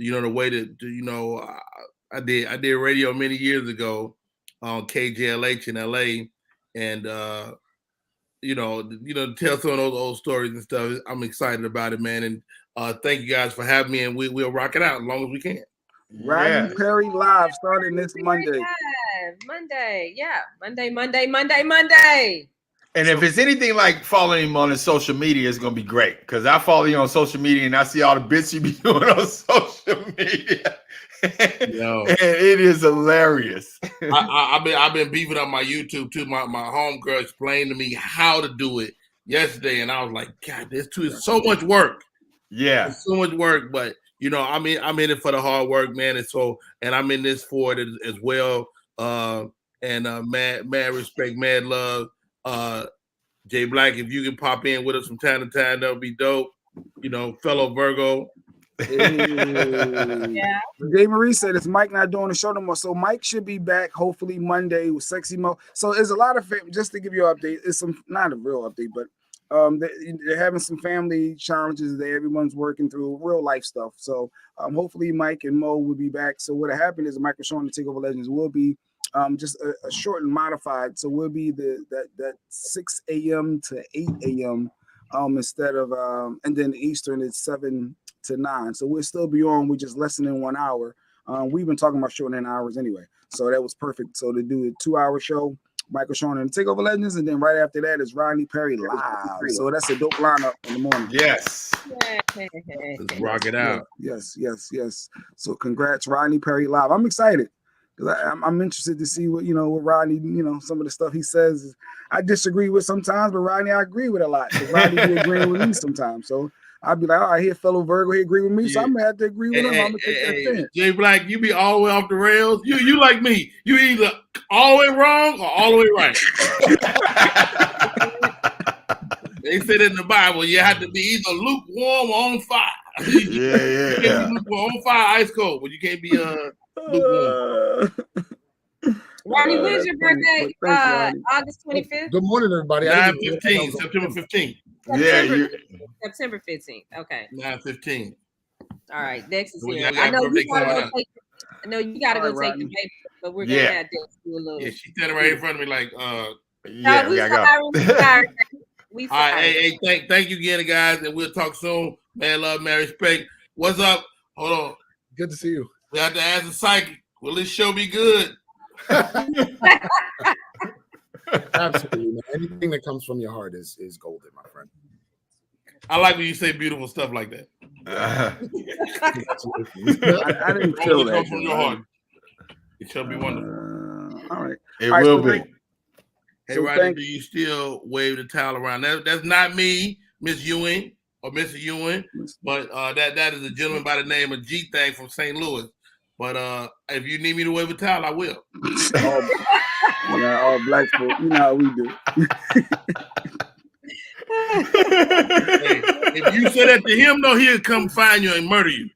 you know, the way to you know, I did radio many years ago on KJLH in LA, and you know, tell some of those old stories and stuff. I'm excited about it, man. And thank you guys for having me, and we'll rock it out as long as we can. Rodney Perry Live starting this Monday. Monday. And if it's anything like following him on his social media, it's gonna be great. Because I follow you on social media and I see all the bits you be doing on social media. Yo. And it is hilarious. I've been beefing up my YouTube too. My homegirl explained to me how to do it yesterday, and I was like, God, this too is so much work. Yeah, it's so much work, but you know, I'm in it for the hard work, man, and I'm in this for it as well. And mad respect, mad love. Jay Black, if you can pop in with us from time to time, that would be dope. You know, fellow Virgo. Yeah. Dave Marie said it's Mike not doing the show no more. So Mike should be back hopefully Monday with Sexy Mo. So there's a lot of just to give you an update. It's some not a real update, but they're having some family challenges that everyone's working through, real life stuff. So hopefully Mike and Mo will be back. So what happened is Michael Sean the Takeover Legends will be just a short and modified. So we'll be that 6 a.m. to 8 a.m. Instead of and then Eastern it's 7 to 9. So we'll still be on. We're just less than 1 hour. We've been talking about shortening hours anyway. So that was perfect. So to do a 2-hour show, Michael Sean and the Takeover Legends, and then right after that is Rodney Perry Live. So that's a dope lineup in the morning. Yes. Let's rock it out. Yes. So congrats, Rodney Perry Live. I'm excited because I'm interested to see what what Rodney, some of the stuff he says. I disagree with sometimes, but Rodney I agree with a lot. Rodney be agreeing with me sometimes. So I'd be like, all right, here, fellow Virgo, he agree with me, so I'm gonna have to agree with him. I'm gonna take that stand. Jay Black, you be all the way off the rails. You like me. You either all the way wrong or all the way right. They said in the Bible, you have to be either lukewarm or on fire. You can't be on fire, ice cold, but you can't be lukewarm. Ronnie, when's your birthday? August 25th? Good morning, everybody. 9/15, September 15th. September 15th. Okay. 9/15. All right. Dex is here. I know you gotta go take the baby, but we're gonna have Dex do a little. Yeah, she's standing right in front of me like we all right, hey, thank you again, guys, and we'll talk soon. Man, love, man, respect. What's up? Hold on. Good to see you. We have to ask the psychic. Will this show be good? Absolutely, man. Anything that comes from your heart is golden, my friend. I like when you say beautiful stuff like that. I didn't feel that. From your heart. It shall be wonderful. All right. It will be. Hey, So Rodney, do you still wave the towel around? That's not me, Miss Ewing or Mr. Ewing, but that is a gentleman by the name of G Thang from St. Louis. But if you need me to wave a towel, I will. All black folk, you know how we do. Hey, if you say that to him, though, he'll come find you and murder you.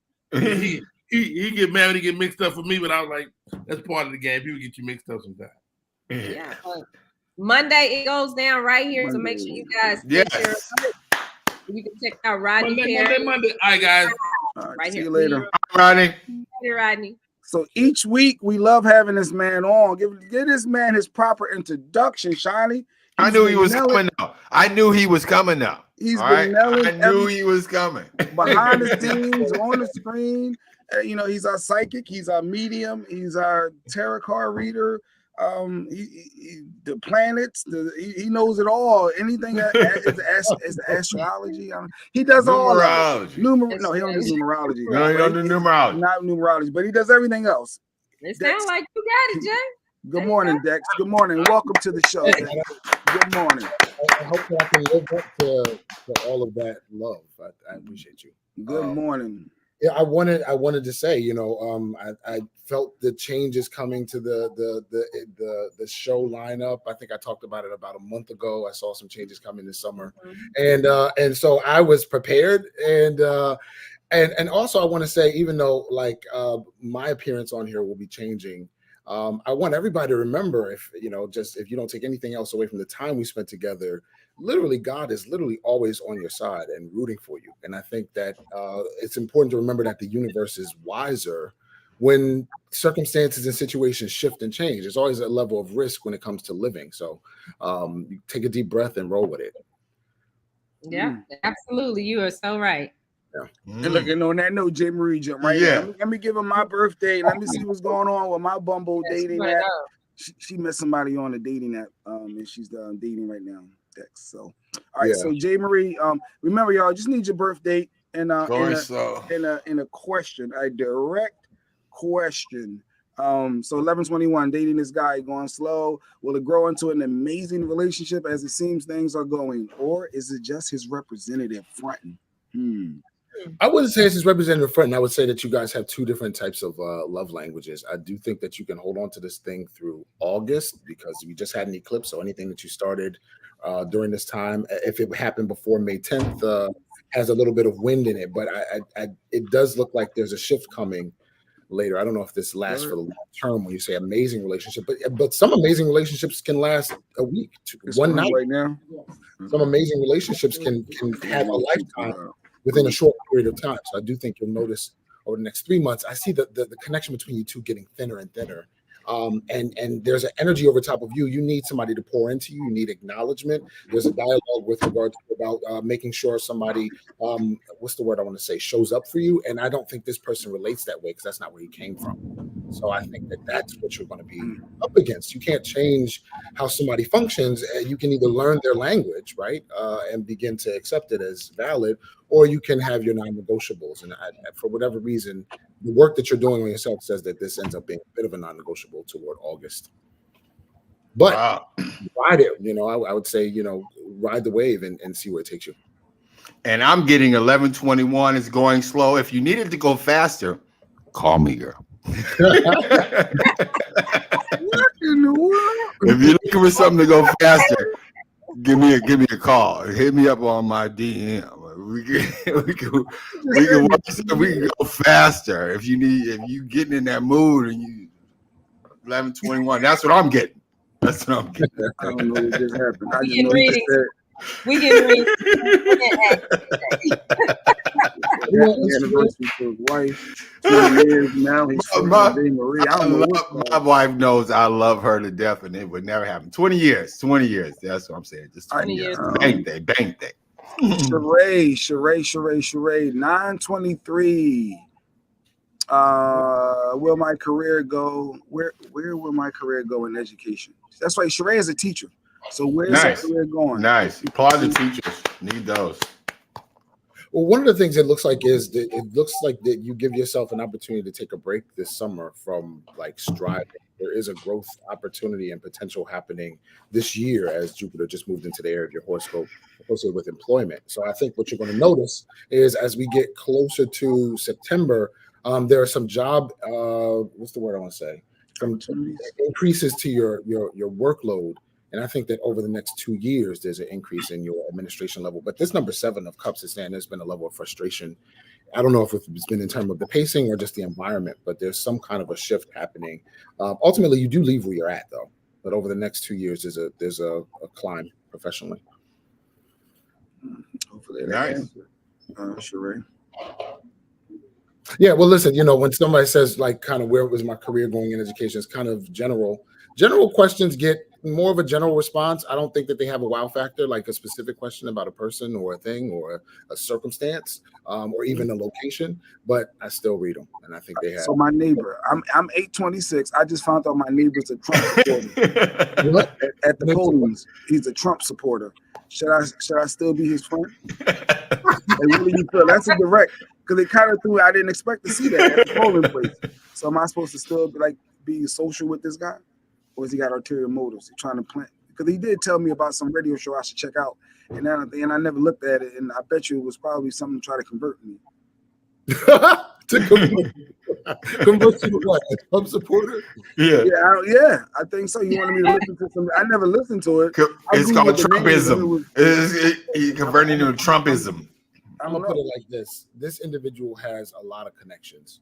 He get mad when he get mixed up with me, but I was like, that's part of the game. People get you mixed up sometimes. Yeah. Monday it goes down right here, so make sure you guys you can check out Rodney. Monday. All right, guys. Right see here. You later. Rodney. Rodney. So each week we love having this man on. Give this man his proper introduction, Shiny. I knew he was coming up. I knew he was coming up. He's been nailing. I knew he was coming. Behind the scenes, on the screen. He's our psychic. He's our medium. He's our tarot card reader. The planets. He knows it all. Anything is astrology. He does all numerology. No, he don't do numerology. No, he don't do numerology. Not numerology, but he does everything else. It sounds like you got it, Jay. Good morning, Dex. Good morning. Welcome to the show. Dex. Good morning. I hope that I can live up to all of that love. I appreciate you. Good morning. Yeah, I wanted to say, I felt the changes coming to the show lineup. I think I talked about it about a month ago. I saw some changes coming this summer, and so I was prepared. And also I want to say, even though my appearance on here will be changing, I want everybody to remember, if you don't take anything else away from the time we spent together, literally God is literally always on your side and rooting for you. And I think that it's important to remember that the universe is wiser when circumstances and situations shift and change. There's always a level of risk when it comes to living. So you take a deep breath and roll with it. Yeah, absolutely. You are so right. Yeah. And looking on that note, J. Marie jump right in. Let me give him my birthday. Let me see what's going on with my Bumble dating app. She met somebody on a dating app, and she's dating right now. Dex. So, all right. So J. Marie, remember, y'all, just need your birth date and a question, a direct question. So 11/21, dating this guy, going slow. Will it grow into an amazing relationship as it seems things are going, or is it just his representative fronting? I wouldn't say it's his representative friend. I would say that you guys have two different types of love languages. I do think that you can hold on to this thing through August because we just had an eclipse. So anything that you started during this time, if it happened before May 10th, has a little bit of wind in it. But it does look like there's a shift coming later. I don't know if this lasts for the long term when you say amazing relationship, but some amazing relationships can last a week, one night. Right now, some amazing relationships can have a lifetime within a short period of time. So I do think you'll notice over the next 3 months, I see the connection between you two getting thinner and thinner. And there's an energy over top of you. You need somebody to pour into you. You need acknowledgement. There's a dialogue with regard to about making sure somebody, what's the word I want to say, shows up for you. And I don't think this person relates that way because that's not where you came from. So I think that that's what you're going to be up against. You can't change how somebody functions. You can either learn their language, right, and begin to accept it as valid, or you can have your non-negotiables. And for whatever reason, the work that you're doing on yourself says that this ends up being a bit of a non-negotiable toward August. But ride it, I would say, ride the wave and see where it takes you. And I'm getting 11/21 is going slow. If you need it to go faster, call me, girl. If you're looking for something to go faster, give me a call. Hit me up on my DM. We can go faster if you getting in that mood and you 11/21. That's what I'm getting. I don't know what just happened. I just know that. We get ready. Anniversary for his wife. 20 years now. My wife knows I love her to death, and it would never happen. 20 years. That's what I'm saying. Just 20 years. Bang day. Sheree. 9:23. Will my career go? Where will my career go in education? That's why Sheree is a teacher. So where's her career going? Nice. Applaud the teachers. Need those. Well, one of the things it looks like is that you give yourself an opportunity to take a break this summer from like striving. There is a growth opportunity and potential happening this year as Jupiter just moved into the area of your horoscope associated with employment. So I think what you're going to notice is as we get closer to September, there are some job what's the word I want to say? Some increases to your workload. And I think that over the next 2 years, there's an increase in your administration level. But this number 7 of cups is saying there's been a level of frustration. I don't know if it's been in terms of the pacing or just the environment, but there's some kind of a shift happening. Ultimately, you do leave where you're at, though. But over the next 2 years, there's a climb professionally. Hopefully, nice. Sheree. Yeah, well, listen, when somebody says like kind of where was my career going in education, it's kind of general questions get more of a general response. I don't think that they have a wow factor, like a specific question about a person or a thing or a circumstance or even a location, but I still read them. And I think they have. So my neighbor, I'm 826. I just found out my neighbor's a Trump supporter. at the polls, he's a Trump supporter. Should I still be his friend? And what do you feel? That's a direct, because it kind of threw. I didn't expect to see that at the polling place. So am I supposed to still be social with this guy? Or has he got ulterior motives? He's trying to plant, because he did tell me about some radio show I should check out, and I never looked at it, and I bet you it was probably something to try to convert me. Convert to what? A Trump supporter? Yeah, I think so. You wanted me to listen to some? I never listened to it. It's called Trumpism. He's converting to Trumpism. I'm gonna put it like this: this individual has a lot of connections,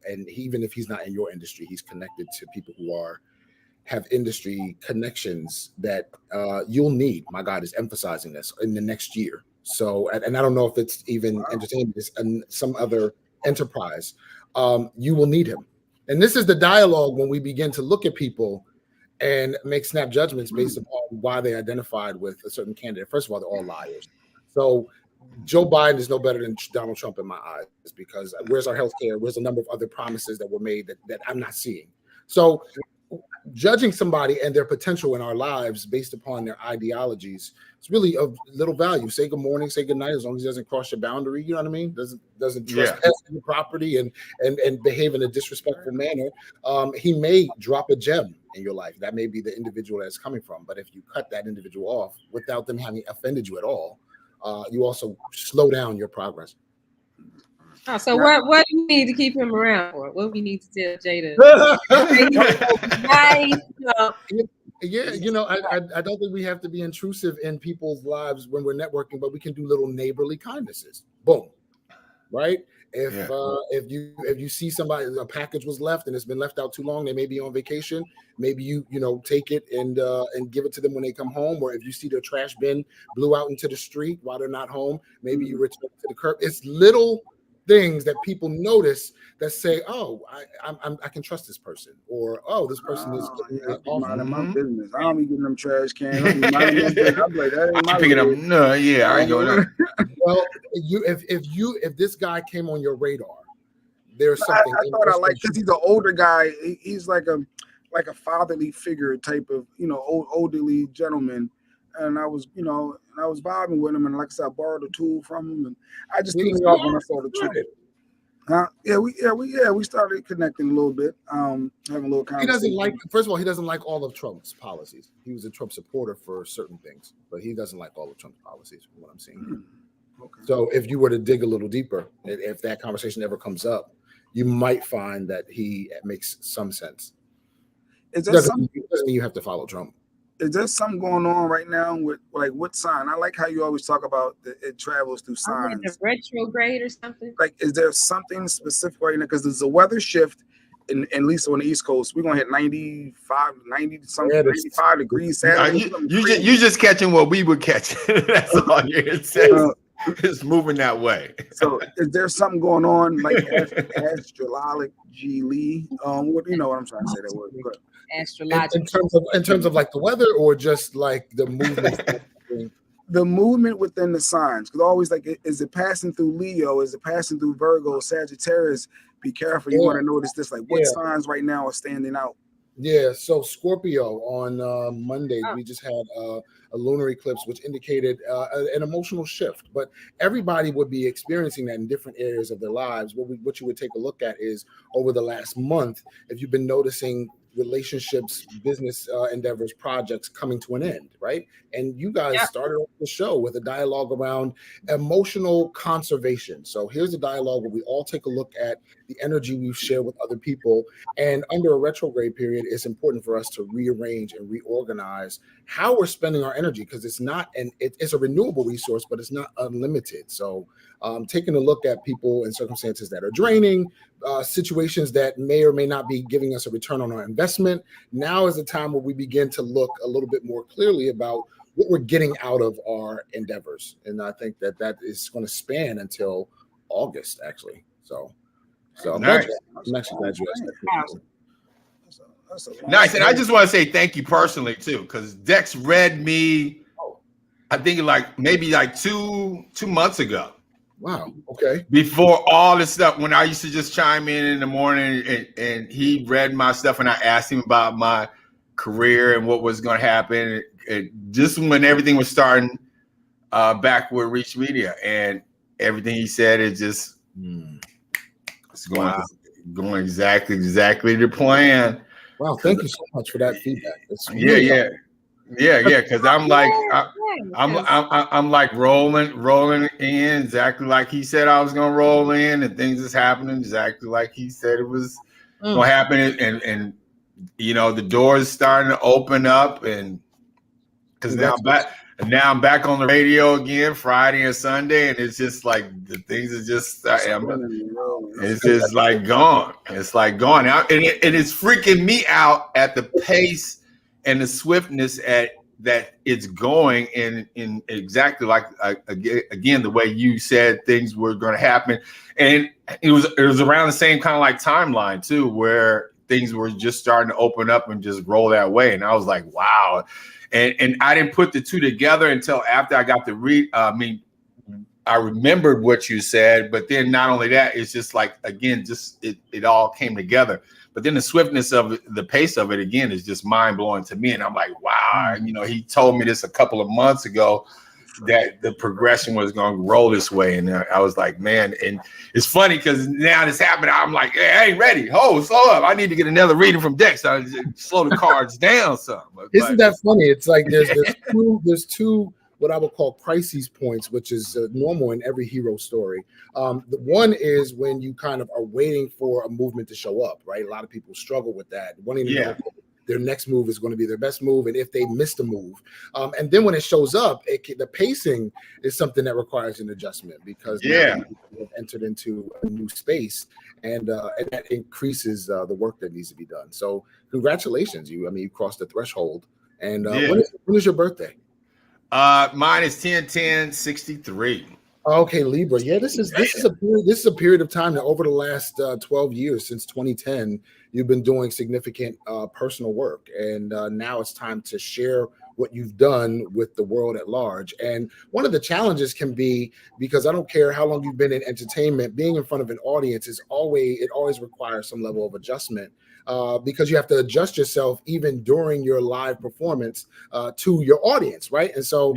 and even if he's not in your industry, he's connected to people who have industry connections that you'll need. My God is emphasizing this in the next year. So, and I don't know if it's even entertainment, it's some other enterprise. You will need him. And this is the dialogue when we begin to look at people and make snap judgments based upon why they identified with a certain candidate. First of all, they're all liars. So Joe Biden is no better than Donald Trump in my eyes, because where's our healthcare? Where's a number of other promises that were made that I'm not seeing? So judging somebody and their potential in our lives based upon their ideologies, it's really of little value. Say good morning, say good night, as long as he doesn't cross your boundary. You know what I mean? Doesn't trespass your property and behave in a disrespectful manner. He may drop a gem in your life. That may be the individual that's coming from. But if you cut that individual off without them having offended you at all, you also slow down your progress. Oh, so what do you need to keep him around for? What do we need to tell Jada? Yeah, I don't think we have to be intrusive in people's lives when we're networking, but we can do little neighborly kindnesses. Boom, right? If you see somebody, a package was left and it's been left out too long, they may be on vacation. Maybe you take it and give it to them when they come home. Or if you see their trash bin blew out into the street while they're not home, maybe you return it to the curb. It's little things that people notice that say, "Oh, I can trust this person," or "Oh, this person is minding my business. I don't be getting them trash cans. I'm like, that ain't my picking up. No, yeah, I ain't going up. Well, if this guy came on your radar, there's something. I thought I like, because he's an older guy. He's like a fatherly figure type of elderly gentleman. And I was vibing with him, and like I said, I borrowed a tool from him, and I just threw me off when I saw the Trump. We started connecting a little bit, having a little conversation. First of all, he doesn't like all of Trump's policies. He was a Trump supporter for certain things, but he doesn't like all of Trump's policies, from what I'm seeing. Okay. So if you were to dig a little deeper, if that conversation ever comes up, you might find that he makes some sense. Doesn't mean you have to follow Trump. Is there something going on right now with what sign? I like how you always talk about it travels through signs. Like a retrograde or something. Like, is there something specific right now? Because there's a weather shift, at least on the East Coast. We're gonna hit 90 something, 95 degrees Saturday. You just catching what we would catch. That's all you're saying. It's moving that way. So, is there something going on like astrologically? What you know what I'm trying to say that word? But, astrological. In terms of like the weather, or just like the movement. The movement within the signs, because always like, is it passing through Leo? Is it passing through Virgo, Sagittarius? Be careful. You want to notice this. Like, what signs right now are standing out? Yeah, so Scorpio on Monday, we just had a lunar eclipse, which indicated an emotional shift. But everybody would be experiencing that in different areas of their lives. What you would take a look at is over the last month, if you've been noticing relationships, business endeavors, projects coming to an end, right? And you guys started off the show with a dialogue around emotional conservation. So here's a dialogue where we all take a look at the energy we've shared with other people. And under a retrograde period, it's important for us to rearrange and reorganize how we're spending our energy, because it's not it's a renewable resource, but it's not unlimited. So taking a look at people and circumstances that are draining, situations that may or may not be giving us a return on our investment. Now is the time where we begin to look a little bit more clearly about what we're getting out of our endeavors. And I think that is going to span until August, actually. So I'm nice. actually glad you asked that. Nice. And I just want to say thank you personally, too, because Dex read me, I think maybe 2 months ago. Wow. Okay. Before all this stuff, when I used to just chime in the morning, and he read my stuff, and I asked him about my career and what was going to happen, and just when everything was starting back with Reach Media, and everything he said is just it's going exactly to plan. Wow. Thank you so much for that feedback. Because I'm like I'm like rolling in exactly like he said I was gonna roll in, and things is happening exactly like he said it was gonna happen, and the doors starting to open up, and because now I'm back on the radio again Friday and Sunday, and it's just like the things are just it's just like gone. It's like gone out, and it's freaking me out at the pace and the swiftness that it's going in exactly like again the way you said things were going to happen, and it was around the same kind of like timeline too, where things were just starting to open up and just roll that way, and I was like, wow, and I didn't put the two together until after I got to read. I remembered what you said, but then not only that, it's just like again, just it all came together. But then the swiftness of it, the pace of it again is just mind blowing to me. And I'm like, wow, he told me this a couple of months ago that the progression was going to roll this way. And I was like, man, and it's funny because now this happened. I'm like, hey, I ain't ready. Slow up. I need to get another reading from Dex. I slow the cards down some. Isn't that funny? It's like there's two what I would call crises points, which is normal in every hero story. The one is when you kind of are waiting for a movement to show up, right? A lot of people struggle with that, wanting to know their next move is going to be their best move, and if they missed a move. And then when it shows up, the pacing is something that requires an adjustment, because now you've entered into a new space, and that increases the work that needs to be done. So congratulations, you crossed the threshold. And when is your birthday? Mine is 10/10/63. Okay, Libra. Yeah, this is a period of time that over the last 12 years, since 2010, you've been doing significant personal work, and now it's time to share what you've done with the world at large. And one of the challenges can be, because I don't care how long you've been in entertainment, being in front of an audience it always requires some level of adjustment. Because you have to adjust yourself even during your live performance to your audience, right? And so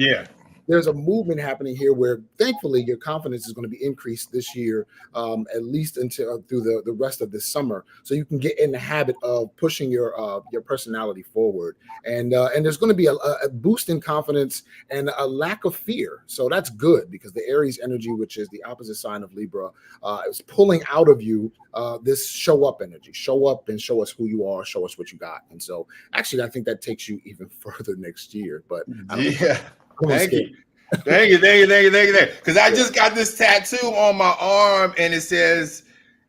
there's a movement happening here where thankfully your confidence is going to be increased this year, at least until through the rest of this summer, so you can get in the habit of pushing your personality forward. And there's going to be a boost in confidence and a lack of fear. So that's good, because the Aries energy, which is the opposite sign of Libra, is pulling out of you this show up energy. Show up and show us who you are, show us what you got. And so actually I think that takes you even further next year. But I don't know. Thank you. Because I just got this tattoo on my arm, and it says,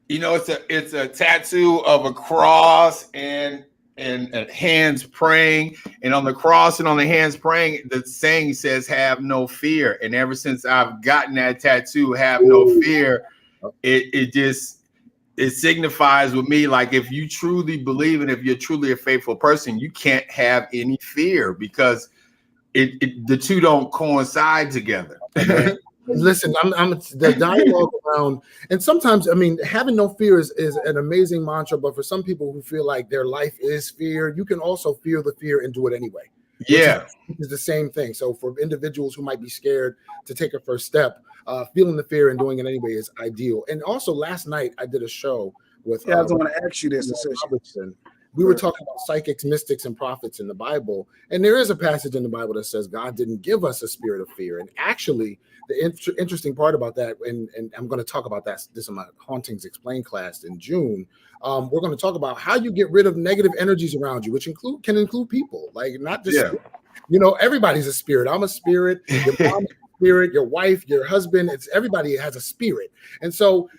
it's a tattoo of a cross and hands praying, and on the cross and on the hands praying, the saying says, "Have no fear." And ever since I've gotten that tattoo, "Have no fear," it signifies with me, like, if you truly believe and if you're truly a faithful person, you can't have any fear, because the two don't coincide together. Listen, I'm the dialogue around, and sometimes, I mean, having no fear is an amazing mantra, but for some people who feel like their life is fear, you can also feel the fear and do it anyway. Yeah. Which is the same thing. So for individuals who might be scared to take a first step, feeling the fear and doing it anyway is ideal. And also last night I did a show with I was going to ask you this. We were talking about psychics, mystics, and prophets in the Bible. And there is a passage in the Bible that says God didn't give us a spirit of fear. And actually, the interesting part about that, and I'm going to talk about this in my Hauntings Explained class in June. We're going to talk about how you get rid of negative energies around you, which can include people, like not just, everybody's a spirit. I'm a spirit. Your mom's a spirit. Your wife, your husband. Everybody has a spirit. And so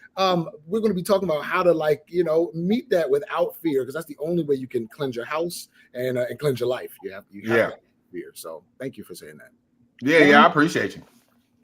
we're going to be talking about how to meet that without fear, because that's the only way you can cleanse your house and cleanse your life. You have fear. So thank you for saying that. Yeah, I appreciate you.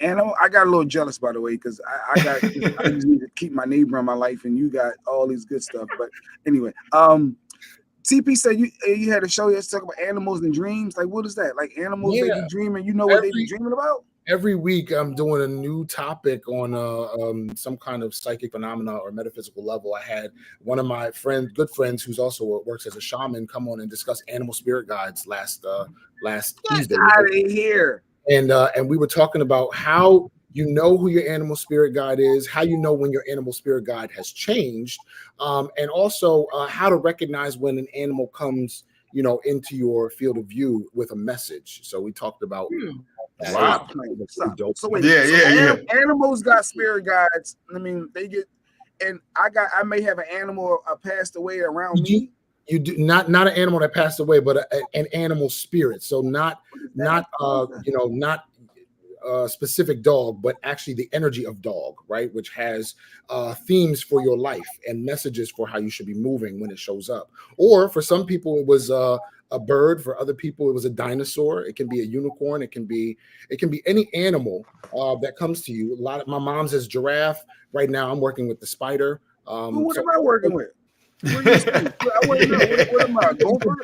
And I got a little jealous, by the way, because I just need to keep my neighbor in my life, and you got all these good stuff. But anyway, TP said you had a show yesterday talking about animals and dreams. Like, what is that? Like animals they be dreaming. You know what they be dreaming about? Every week I'm doing a new topic on some kind of psychic phenomena or metaphysical level. I had one of my good friends who's also works as a shaman come on and discuss animal spirit guides last Tuesday. Out of here. And we were talking about how you know who your animal spirit guide is, how you know when your animal spirit guide has changed, and also how to recognize when an animal comes, into your field of view with a message. So we talked about wow. So wait, animals got spirit guides. I mean, they get, and I may have an animal passed away around me. You do not an animal that passed away, but an animal spirit. So not a specific dog, but actually the energy of dog, right? Which has themes for your life and messages for how you should be moving when it shows up. Or for some people, it was a bird. For other people, it was a dinosaur. It can be a unicorn. It can be any animal that comes to you. My mom's is giraffe. Right now, I'm working with the spider. What am I working with? I want to know. What am I? Gopher?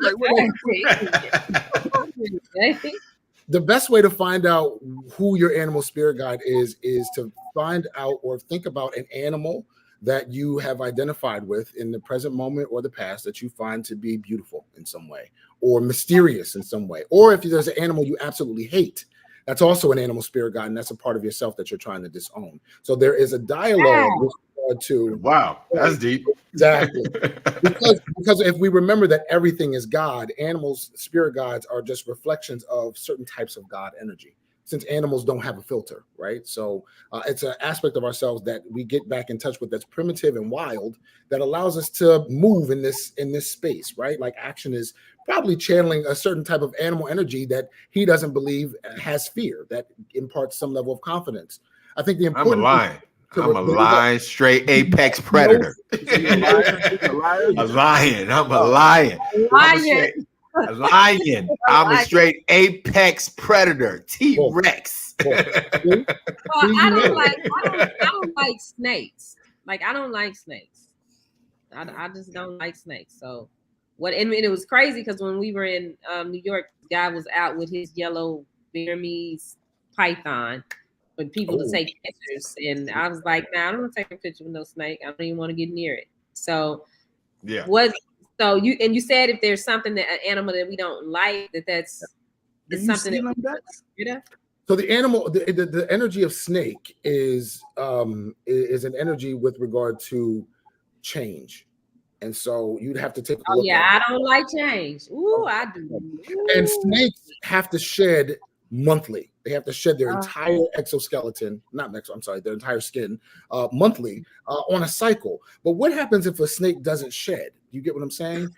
The best way to find out who your animal spirit guide is to find out or think about an animal that you have identified with in the present moment or the past that you find to be beautiful in some way or mysterious in some way. Or if there's an animal you absolutely hate, that's also an animal spirit guide, and that's a part of yourself that you're trying to disown. So there is a dialogue with regard to. Wow, that's deep. Exactly. because if we remember that everything is God, animals, spirit guides are just reflections of certain types of God energy, since animals don't have a filter, right? So it's an aspect of ourselves that we get back in touch with that's primitive and wild that allows us to move in this space, right? Like Action is probably channeling a certain type of animal energy that he doesn't believe has fear, that imparts some level of confidence. I think the important I'm a lion, straight apex predator. A lion. I'm a lion. A lion. I'm a straight apex predator. T-Rex. I don't like snakes. Like, I don't like snakes. I just don't like snakes. So and it was crazy because when we were in New York, the guy was out with his yellow Burmese python for people to take pictures, and I was like, "Nah, I don't want to take a picture with no snake. I don't even want to get near it." So, you said if there's something that an animal that we don't like, that's something that. So the animal, the energy of snake is an energy with regard to change. And so you'd have to take a look. I don't like change. Ooh, I do. And snakes have to shed monthly. They have to shed their entire exoskeleton, their entire skin monthly on a cycle. But what happens if a snake doesn't shed? You get what I'm saying?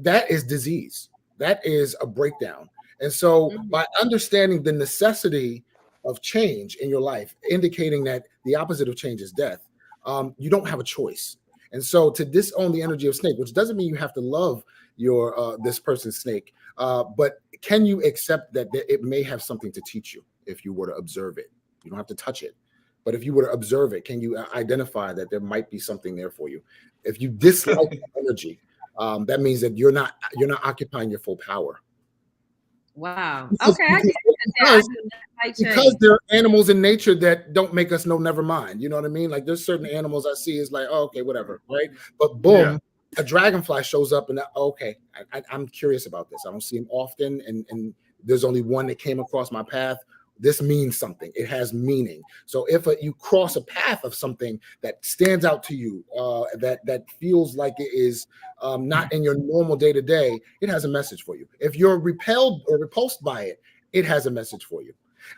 That is disease. That is a breakdown. And so by understanding the necessity of change in your life, indicating that the opposite of change is death, you don't have a choice. And so to disown the energy of snake, which doesn't mean you have to love your this person's snake, but can you accept that it may have something to teach you if you were to observe it? You don't have to touch it, but if you were to observe it, can you identify that there might be something there for you? If you dislike the energy, that means that you're not occupying your full power. Wow. Because, Okay. because there are animals in nature that don't make us know never mind. You know what I mean? Like there's certain animals I see is like, oh, okay, whatever, right? But boom, a dragonfly shows up and okay, I'm curious about this. I don't see him often, and there's only one that came across my path. This means something. It has meaning. So if you cross a path of something that stands out to you, that feels like it is not in your normal day to day, it has a message for you. If you're repelled or repulsed by it, it has a message for you.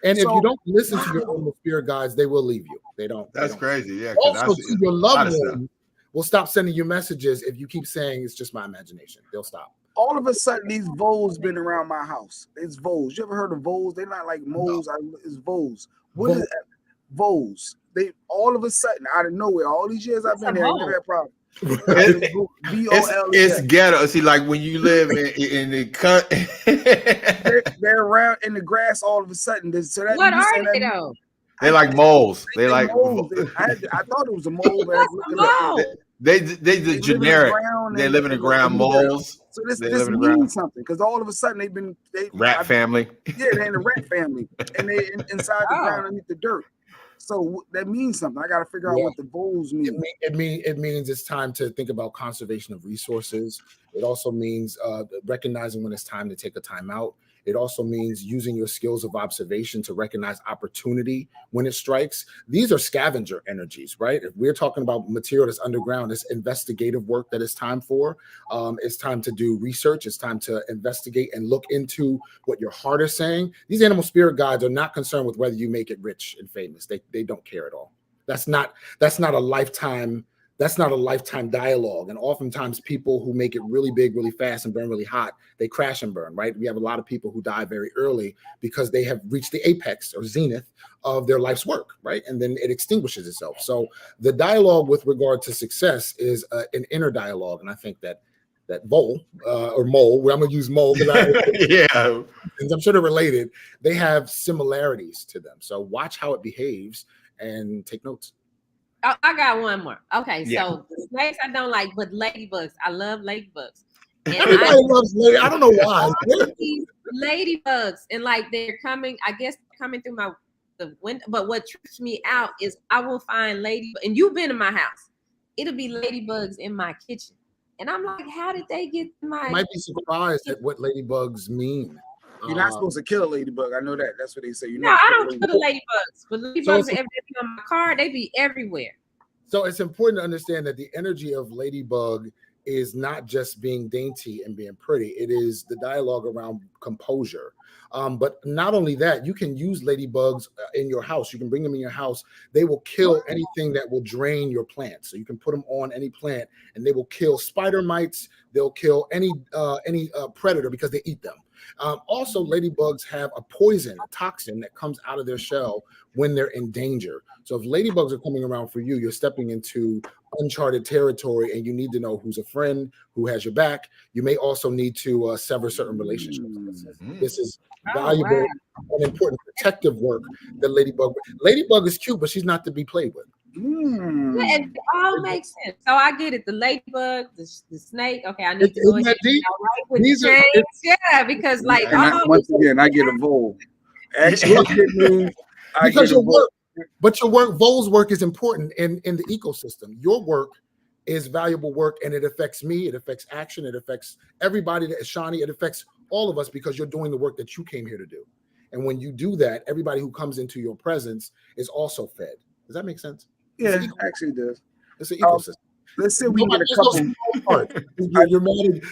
And if you don't listen to your own spirit guides, they will leave you. They don't. That's crazy. Yeah. Also, to your loved one will stop sending you messages if you keep saying it's just my imagination. They'll stop. All of a sudden, these voles been around my house. It's voles. You ever heard of voles? They're not like moles. No. It's voles. What is voles? They all of a sudden, out of nowhere, all these years I've been here, I never had a problem. It's ghetto. See, like when you live in the cut, they're around in the grass all of a sudden. So that, what are they though? They like moles. They like moles. I thought it was a mole. They the generic. They live in the ground moles. So this means something because all of a sudden rat family. Yeah, they're in the rat family and they inside the ground underneath the dirt. So that means something. I got to figure out what the voles mean. It means it's time to think about conservation of resources. It also means recognizing when it's time to take a time out. It also means using your skills of observation to recognize opportunity when it strikes. These are scavenger energies, right? If we're talking about material that's underground, it's investigative work that it's time for. It's time to do research. It's time to investigate and look into what your heart is saying. These animal spirit guides are not concerned with whether you make it rich and famous. They don't care at all. That's not a lifetime. That's not a lifetime dialogue. And oftentimes people who make it really big, really fast and burn really hot, they crash and burn, right? We have a lot of people who die very early because they have reached the apex or zenith of their life's work, right? And then it extinguishes itself. So the dialogue with regard to success is an inner dialogue. And I think that vole or mole, where I'm gonna use mole because I'm sure they're related, they have similarities to them. So watch how it behaves and take notes. Oh, I got one more. Okay, so the snakes I don't like, but ladybugs. I love ladybugs. And everybody loves ladybugs. I don't know why. Ladybugs, and like they're coming. I guess coming through the window. But what trips me out is I will find and you've been in my house. It'll be ladybugs in my kitchen, and I'm like, how did they get to my? You might be surprised at what ladybugs mean. You're not supposed to kill a ladybug. I know that. That's what they say. No, I don't kill the ladybugs. But ladybugs, if they be on my car, they be everywhere. So it's important to understand that the energy of ladybug is not just being dainty and being pretty. It is the dialogue around composure. But not only that, you can use ladybugs in your house. You can bring them in your house. They will kill anything that will drain your plants. So you can put them on any plant and they will kill spider mites. They'll kill any predator because they eat them. Also, ladybugs have a poison, a toxin that comes out of their shell when they're in danger. So if ladybugs are coming around for you, you're stepping into uncharted territory and you need to know who's a friend, who has your back. You may also need to sever certain relationships. This is valuable and important protective work that Ladybug is cute, but she's not to be played with. Yeah, it all makes sense. So I get it. The ladybug, the snake. Okay, I need to go ahead with the yeah, because like once again, I get a vole. Actually, because your work, but your work, vole's work is important in the ecosystem. Your work is valuable work, and it affects me. It affects action. It affects everybody that is Shawnee. It affects all of us because you're doing the work that you came here to do. And when you do that, everybody who comes into your presence is also fed. Does that make sense? Yeah, it actually does. It's an ecosystem. Let's say we get a couple.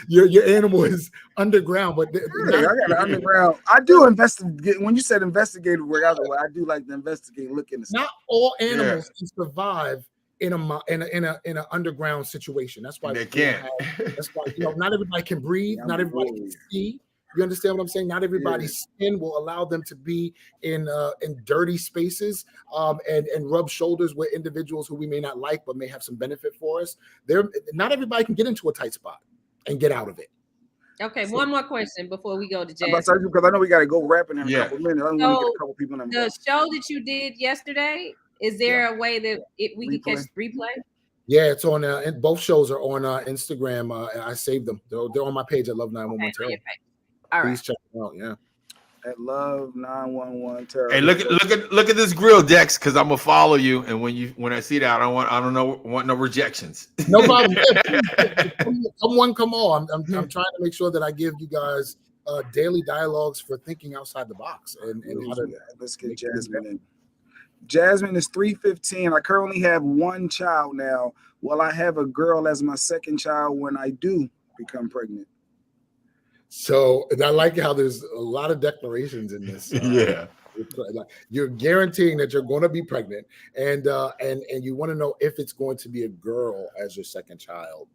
Your animal is underground, but I got an underground. I do investigate. When you said investigative work, I do like to investigate, look in the stuff. Not all animals can survive in an underground situation. That's why they can't. That's why not everybody can breathe. Not everybody can see. You understand what I'm saying? Not everybody's skin will allow them to be in dirty spaces and rub shoulders with individuals who we may not like but may have some benefit for us. Not everybody can get into a tight spot and get out of it. Okay, so, one more question before we go to Jazz. Because I know we got to go rapping in a couple minutes. I want to get a couple people in the show that you did yesterday. Is there a way that we can catch replay? Yeah, it's on. Both shows are on Instagram. I saved them. They're on my page at Love 911. All right. Please check them out. Yeah. at Love 911 Terror. Hey, look at this grill, Dex, because I'm gonna follow you, and when I see that, I don't want no rejections. No problem. Come on. I'm trying to make sure that I give you guys daily dialogues for thinking outside the box and how to. Let's get Jasmine in. Jasmine is 315. I currently have one child now. Will I have a girl as my second child when I do become pregnant? So I like how there's a lot of declarations in this. Yeah. You're guaranteeing that you're going to be pregnant, and you want to know if it's going to be a girl as your second child.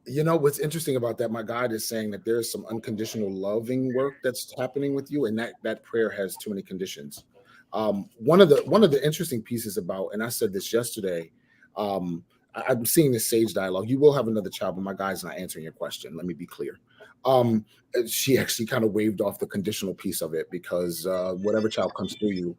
You know what's interesting about that? My guide is saying that there's some unconditional loving work that's happening with you, and that prayer has too many conditions. One of the interesting pieces about, and I said this yesterday, I'm seeing this sage dialogue. You will have another child, but my guy's not answering your question. Let me be clear. She actually kind of waved off the conditional piece of it because whatever child comes through you,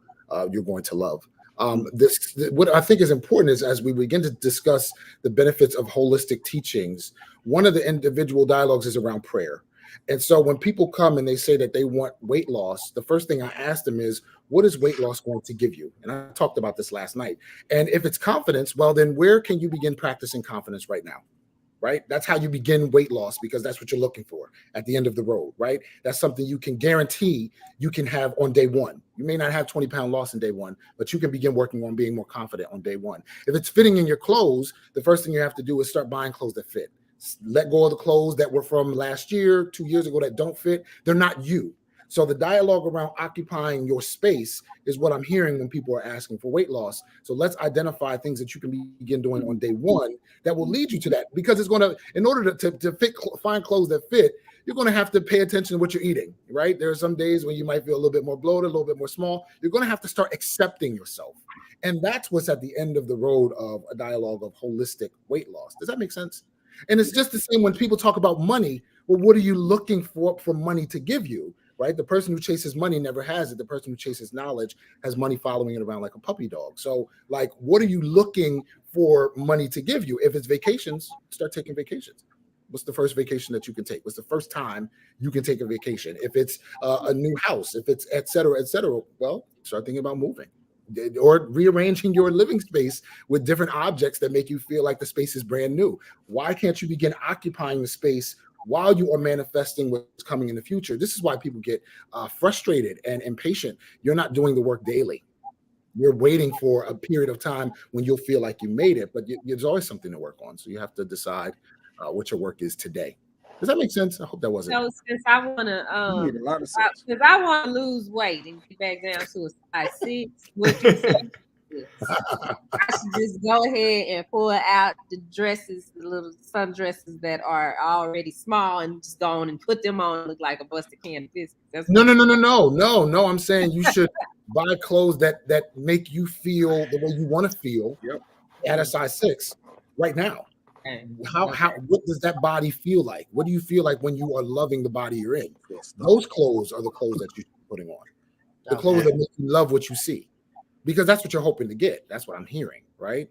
you're going to love. What I think is important is as we begin to discuss the benefits of holistic teachings, one of the individual dialogues is around prayer. And so when people come and they say that they want weight loss, the first thing I ask them is, what is weight loss going to give you? And I talked about this last night. And if it's confidence, well, then where can you begin practicing confidence right now? Right? That's how you begin weight loss, because that's what you're looking for at the end of the road, right? That's something you can guarantee you can have on day one. You may not have 20-pound loss in day one, but you can begin working on being more confident on day one. If it's fitting in your clothes, the first thing you have to do is start buying clothes that fit. Let go of the clothes that were from last year, 2 years ago that don't fit. They're not you. So the dialogue around occupying your space is what I'm hearing when people are asking for weight loss. So let's identify things that you can begin doing on day one that will lead you to that, because it's going to, in order to find clothes that fit, you're going to have to pay attention to what you're eating, right? There are some days when you might feel a little bit more bloated, a little bit more small. You're going to have to start accepting yourself. And that's what's at the end of the road of a dialogue of holistic weight loss. Does that make sense? And it's just the same when people talk about money. Well, what are you looking for money to give you, right? The person who chases money never has it. The person who chases knowledge has money following it around like a puppy dog. So, like, what are you looking for money to give you? If it's vacations, start taking vacations. What's the first vacation that you can take? What's the first time you can take a vacation? If it's a new house, if it's et cetera, well, start thinking about moving. Or rearranging your living space with different objects that make you feel like the space is brand new. Why can't you begin occupying the space while you are manifesting what's coming in the future? This is why people get frustrated and impatient. You're not doing the work daily. You're waiting for a period of time when you'll feel like you made it, but there's always something to work on. So you have to decide what your work is today. Does that make sense? I hope that wasn't. So since I want to, because I want to lose weight and get back down to a size 6, what you say? I should just go ahead and pull out the dresses, the little sundresses that are already small, and just go on and put them on, look like a busted can of biscuits. No. I'm saying you should buy clothes that make you feel the way you want to feel at a size 6 right now. What does that body feel like? What do you feel like when you are loving the body you're in? Those clothes are the clothes that you're putting on. The clothes that make you love what you see, because that's what you're hoping to get. That's what I'm hearing, right?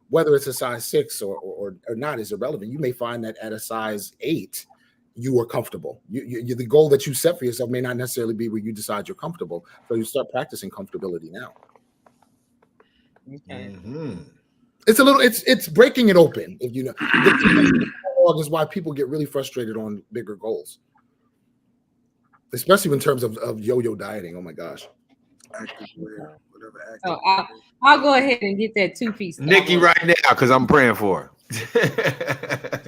Whether it's a size 6 or not is irrelevant. You may find that at a size 8, you are comfortable. The goal that you set for yourself may not necessarily be where you decide you're comfortable. So you start practicing comfortability now. Okay. Mm-hmm. It's breaking it open. If you know, this is why people get really frustrated on bigger goals, especially in terms of yo-yo dieting. Oh my gosh. I'll go ahead and get that 2-piece. Nikki right now, because I'm praying for her.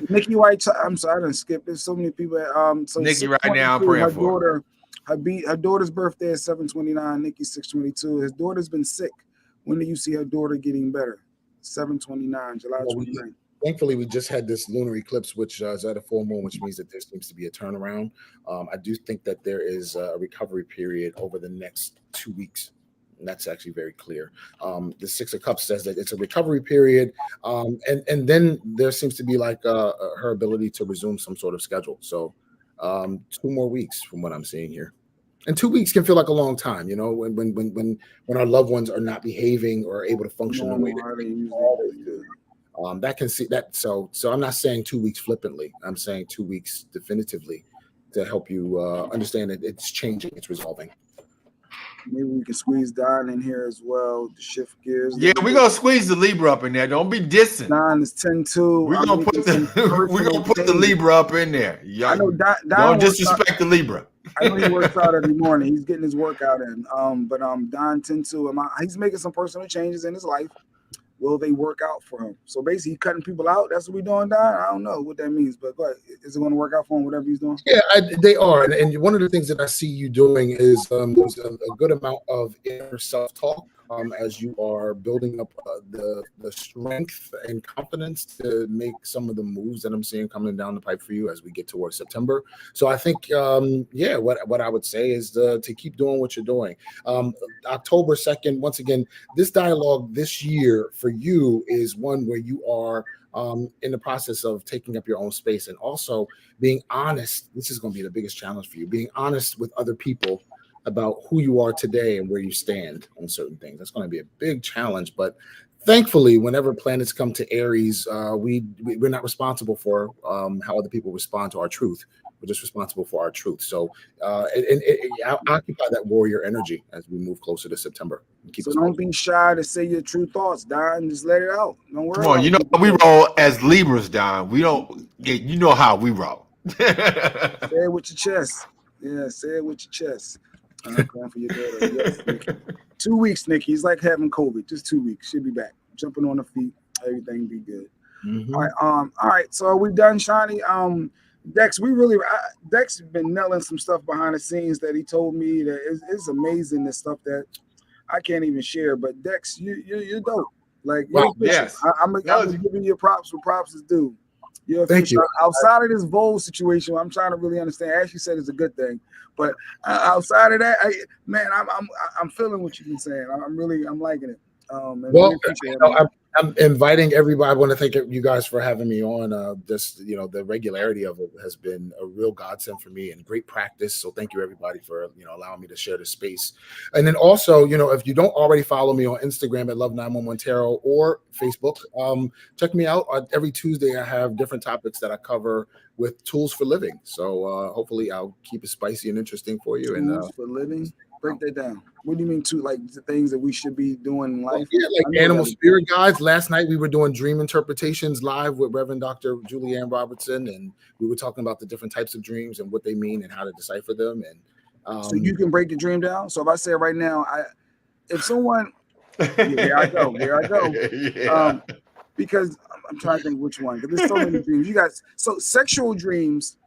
Nikki White. I'm sorry, I didn't skip. There's so many people. So Nikki right now, I'm praying for her. Her daughter's birthday is 7/29. Nikki's 6/22. His daughter's been sick. When do you see her daughter getting better? 7/29, July 29th. Thankfully, we just had this lunar eclipse, which is at a full moon, which means that there seems to be a turnaround. I do think that there is a recovery period over the next 2 weeks. And that's actually very clear. The 6 of Cups says that it's a recovery period. And then there seems to be like her ability to resume some sort of schedule. So 2 more weeks from what I'm seeing here. And 2 weeks can feel like a long time, you know, when our loved ones are not behaving or able to function the way that they always do. That can see that. So I'm not saying 2 weeks flippantly. I'm saying 2 weeks definitively. to help you understand that it's changing, it's resolving. Maybe we can squeeze Don in here as well to shift gears. Yeah, we're gonna squeeze the Libra up in there. Don't be dissing. Don is 10-2. We're gonna put the Libra up in there. I know Don don't disrespect the Libra. I know he works out every morning. He's getting his workout in. But Don 10-2. He's making some personal changes in his life. Will they work out for him? So basically, cutting people out. That's what we're doing, Don. I don't know what that means, but go ahead. Is it going to work out for him? Whatever he's doing. Yeah, they are. And one of the things that I see you doing is there's a good amount of inner self-talk as you are building up the strength and confidence to make some of the moves that I'm seeing coming down the pipe for you as we get towards September. So I think, what I would say is to keep doing what you're doing. October 2nd, once again, this dialogue this year for you is one where you are in the process of taking up your own space and also being honest. This is going to be the biggest challenge for you, being honest with other people about who you are today and where you stand on certain things. That's going to be a big challenge, but thankfully, whenever planets come to Aries, we're not responsible for how other people respond to our truth. We're just responsible for our truth. So occupy that warrior energy as we move closer to September. So don't be shy to say your true thoughts, Don. Just let it out. Don't worry. Come on, you know how we roll as Libras, Don. We don't. You know how we roll. Say it with your chest. Yeah, say it with your chest. I'm going for your daughter. Yes, Nikki. 2 weeks, Nikki. He's like having COVID. Just 2 weeks. She'll be back. Jumping on her feet. Everything be good. Mm-hmm. All right. So are we done, Shani? Dex, Dex has been nailing some stuff behind the scenes that he told me that it's amazing, the stuff that I can't even share. But Dex, you're dope. Like, yes, I'm giving you props where props is due. Thank you. Outside of this Vogue situation, I'm trying to really understand. As you said, it's a good thing, but outside of that, I'm feeling what you've been saying. I'm liking it. I'm inviting everybody. I want to thank you guys for having me on. The regularity of it has been a real godsend for me and great practice. So thank you everybody for allowing me to share this space. And then also, if you don't already follow me on Instagram at Love911 Tarot or Facebook, check me out. Every Tuesday I have different topics that I cover with tools for living. So hopefully I'll keep it spicy and interesting for you. Tools for living. Break that down. What do you mean like the things that we should be doing in life? Yeah, like animal spirit guides. Last night we were doing dream interpretations live with Reverend Dr. Julianne Robertson, and we were talking about the different types of dreams and what they mean and how to decipher them. And so you can break the dream down. So if I say right now, if someone, here I go. Yeah. Because I'm trying to think which one. Because there's so many dreams. You guys. So sexual dreams.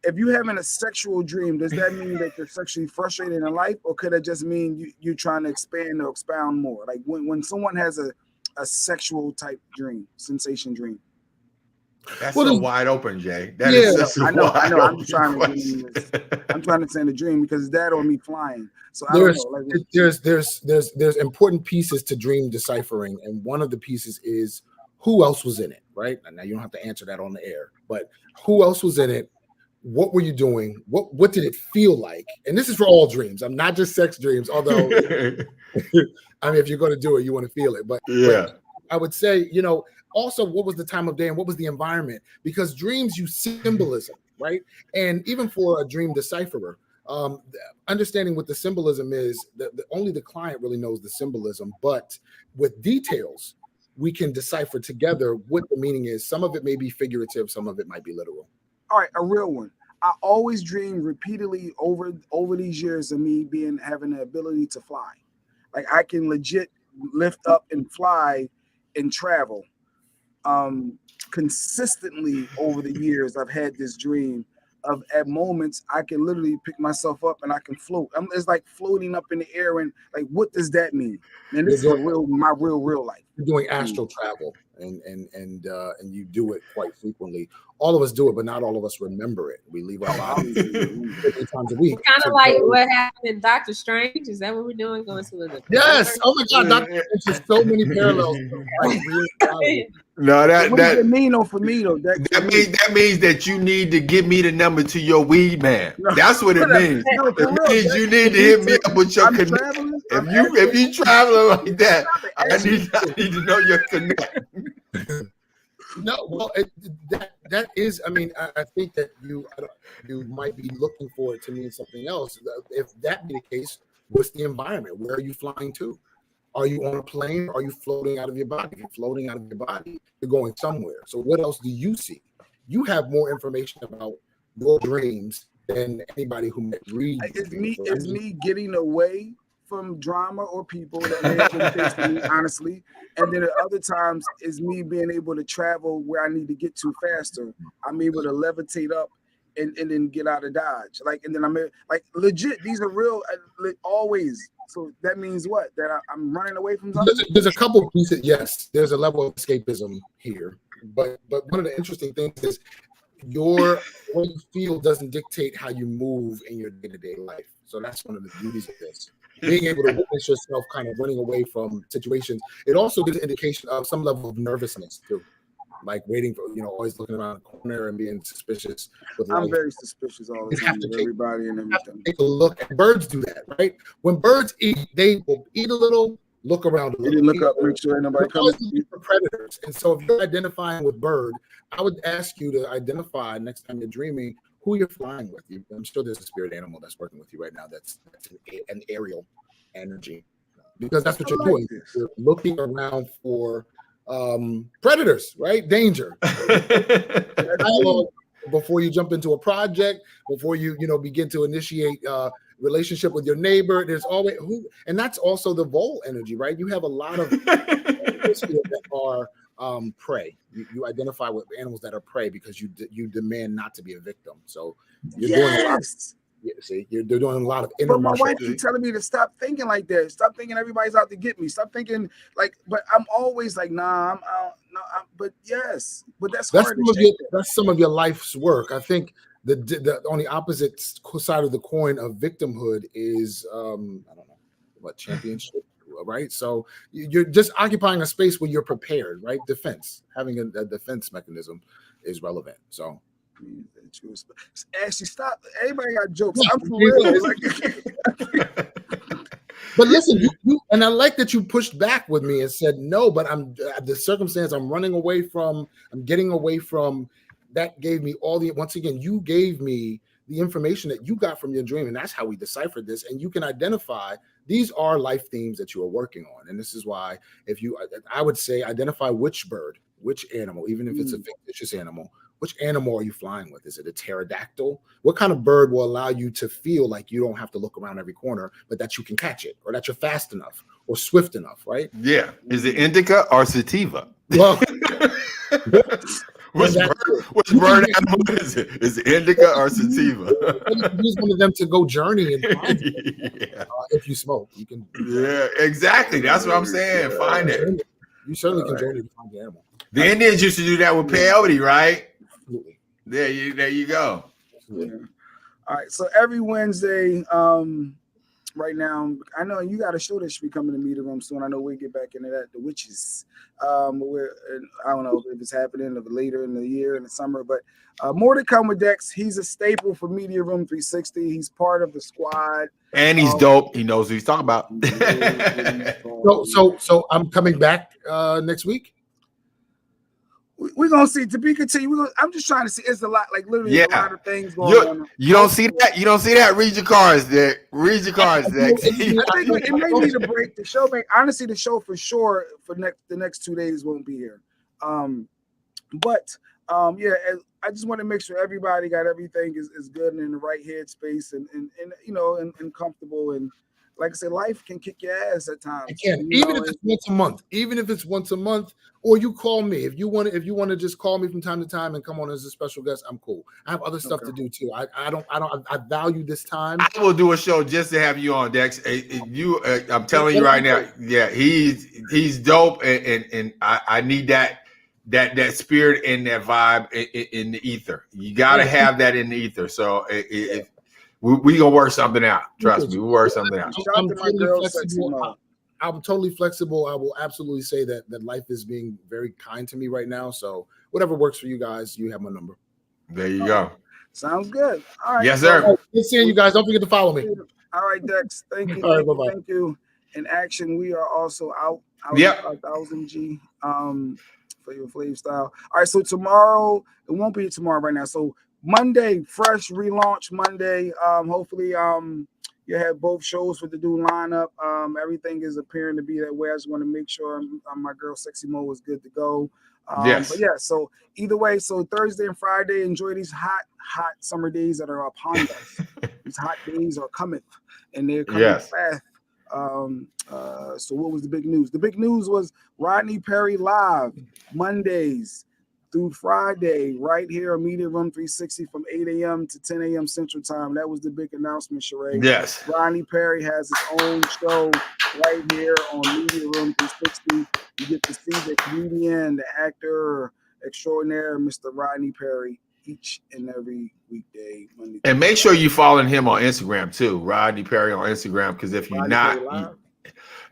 If you're having a sexual dream, does that mean that you're sexually frustrated in life, or could it just mean you're trying to expand or expound more? Like when someone has a sexual type dream, sensation dream. That's wide open, Jay. I know. I'm trying to say the dream because it's that or me flying. So there's important pieces to dream deciphering, and one of the pieces is who else was in it, right? Now you don't have to answer that on the air, but who else was in it? What were you doing? What did it feel like? And this is for all dreams. I'm not just sex dreams, although if you're going to do it, you want to feel it. But I would say, also what was the time of day and what was the environment? Because dreams use symbolism, right? And even for a dream decipherer, understanding what the symbolism is, only the client really knows the symbolism. But with details, we can decipher together what the meaning is. Some of it may be figurative, some of it might be literal. All right, a real one. I always dream repeatedly over these years of me having the ability to fly. Like I can legit lift up and fly and travel. Consistently over the years, I've had this dream of at moments I can literally pick myself up and I can float. It's like floating up in the air, and like, what does that mean? And this is my real life. You're doing astral travel, and you do it quite frequently. All of us do it, but not all of us remember it. We leave our bodies 50 times a week. Kind of like what happened in Doctor Strange. Is that what we're doing? Going to a yes. Oh my God, Doctor Strange. There's so many parallels. No, what does it mean though for me though? That means that you need to give me the number to your weed man. No, that's what it means. It means you need to hit me up with your connect. If you traveling like that, I need to know your connect. No, well, that is. I mean, I think that you might be looking for it to mean something else. If that be the case, what's the environment? Where are you flying to? Are you on a plane? Or are you floating out of your body? If you're floating out of your body, you're going somewhere. So what else do you see? You have more information about your dreams than anybody who might read. It's me getting away from drama or people that may have been facing me, honestly. And then at other times is me being able to travel where I need to get to faster. I'm able to levitate up and then get out of Dodge. Like, and then I'm like, legit, these are real, always. So that means what? That I'm running away from something? There's a couple of pieces. Yes, there's a level of escapism here. But one of the interesting things is what you feel doesn't dictate how you move in your day-to-day life. So that's one of the beauties of this. Being able to witness yourself kind of running away from situations. It also gives an indication of some level of nervousness too. Like waiting for, always looking around the corner and being suspicious. I'm very suspicious all the time with everybody and everything. Take a look. Birds do that, right? When birds eat, they will eat a little, look around a little. Look up, make sure nobody comes. For predators. And so if you're identifying with bird, I would ask you to identify next time you're dreaming who you're flying with. I'm sure there's a spirit animal that's working with you right now. That's an aerial energy, because that's what you're doing. You're looking around for predators, right? Danger. Before you jump into a project, before you begin to initiate relationship with your neighbor, there's always and that's also the vole energy, right? You have a lot of that are prey. You identify with animals that are prey because you demand not to be a victim. So you're doing a lot. You're doing a lot of inner. But my wife keeps telling me to stop thinking like that. Stop thinking everybody's out to get me. Stop thinking like. But I'm always like, nah. But yes, but that's hard. That's some of your life's work. I think the on the opposite side of the coin of victimhood is I don't know what championship. Right, so you're just occupying a space where you're prepared, right? Defense, having a defense mechanism is relevant. So, actually, stop. Everybody got jokes. I'm for real. But listen, you and I like that you pushed back with me and said no. But the circumstance I'm running away from. I'm getting away from. That gave me once again. You gave me the information that you got from your dream, and that's how we deciphered this. And you can identify. These are life themes that you are working on. And this is why I would say identify which bird, which animal, even if it's a fictitious animal, which animal are you flying with? Is it a pterodactyl? What kind of bird will allow you to feel like you don't have to look around every corner, but that you can catch it or that you're fast enough or swift enough, right? Yeah. Is it indica or sativa? Well, which bird animal is it? Is it indica or sativa? Use one of them to go journey and find it. If you smoke, you can. Yeah, exactly. That's what I'm saying. Find it. You certainly can journey to find the animal. The Indians used to do that with peyote, right? Absolutely. There you go. Yeah. All right. So every Wednesday, right now, I know you got a show that should be coming to Media Room soon. I know we'll get back into that. The Witches. I don't know if it's happening later in the year, in the summer, but more to come with Dex. He's a staple for Media Room 360. He's part of the squad. And he's dope. He knows what he's talking about. So I'm coming back next week. We're gonna see. To be continued. I'm just trying to see. It's a lot, like literally a lot of things going on. You don't see that. You don't see that. Read your cards, Dick. Read your cards, Dick. I think it may need a break. The show, honestly, the show for sure for the next 2 days won't be here. But I just want to make sure everybody got everything is good and in the right headspace and comfortable. And like I said, life can kick your ass at times. It can, even if it's once a month, or you call me if you want to just call me from time to time and come on as a special guest. I'm cool. I have other stuff to do too. I value this time. I will do a show just to have you on, Dex. I'm telling you right now. Yeah, he's dope, and I need that spirit and that vibe in the ether. You got to have that in the ether. So we gonna work something out. Trust me, we'll work something out. I'm totally flexible. I will absolutely say that life is being very kind to me right now. So whatever works for you guys, you have my number. There you go. Sounds good. All right. Yes, sir. Good seeing you guys. Don't forget to follow me. All right, Dex. Thank you. All right, bye-bye. Thank you. In action, we are also out. Yep. 1000 G. For Flavor Flav style. All right, so tomorrow, it won't be tomorrow right now. So Monday, fresh relaunch Monday. Hopefully, you have both shows with the new lineup. Everything is appearing to be that way. I just want to make sure my girl Sexy Mo is good to go. Yes. But yeah, so either way, so Thursday and Friday, enjoy these hot summer days that are upon us. These hot days are coming, and they're coming fast. So what was the big news? The big news was Rodney Perry live Mondays through Friday right here on Media Room 360 from 8 a.m. to 10 a.m. Central Time. That was the big announcement, Sheree. Yes. Rodney Perry has his own show right here on Media Room 360. You get to see the comedian, the actor extraordinaire, Mr. Rodney Perry, each and every weekday. Monday. And make sure you follow him on Instagram too, Rodney Perry on Instagram. Because if you're not,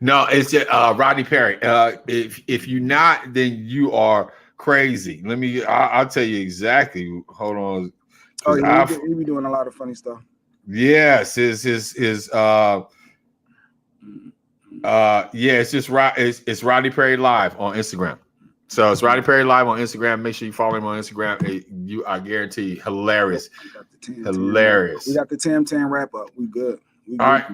no, it's just Rodney Perry. If you're not, then you are crazy. I'll tell you exactly. Hold on. Oh, yeah, he be doing a lot of funny stuff. Yes, it's it's Rodney Perry Live on Instagram. So it's Rodney Perry Live on Instagram. Make sure you follow him on Instagram. I guarantee you, hilarious. Hilarious. We got the Tam wrap up. We good. All right.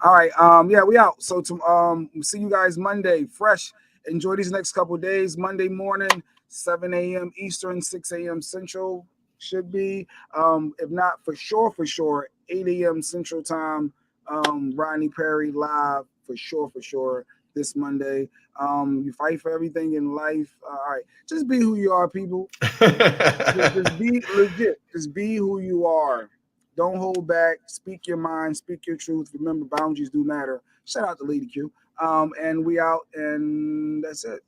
All right. Yeah, we out. So to see you guys Monday, fresh. Enjoy these next couple of days. Monday morning, 7 a.m. Eastern, 6 a.m. Central should be. If not, for sure, 8 a.m. Central Time. Rodney Perry live for sure. This Monday. You fight for everything in life. All right. Just be who you are, people. just be legit. Just be who you are. Don't hold back. Speak your mind. Speak your truth. Remember, boundaries do matter. Shout out to Lady Q. And we out, and that's it.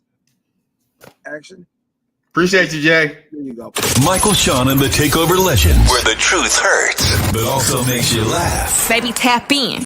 Action. Appreciate you, Jay. There you go. Michael Sean and the Takeover Legend, where the truth hurts, but also makes you laugh. Baby, tap in.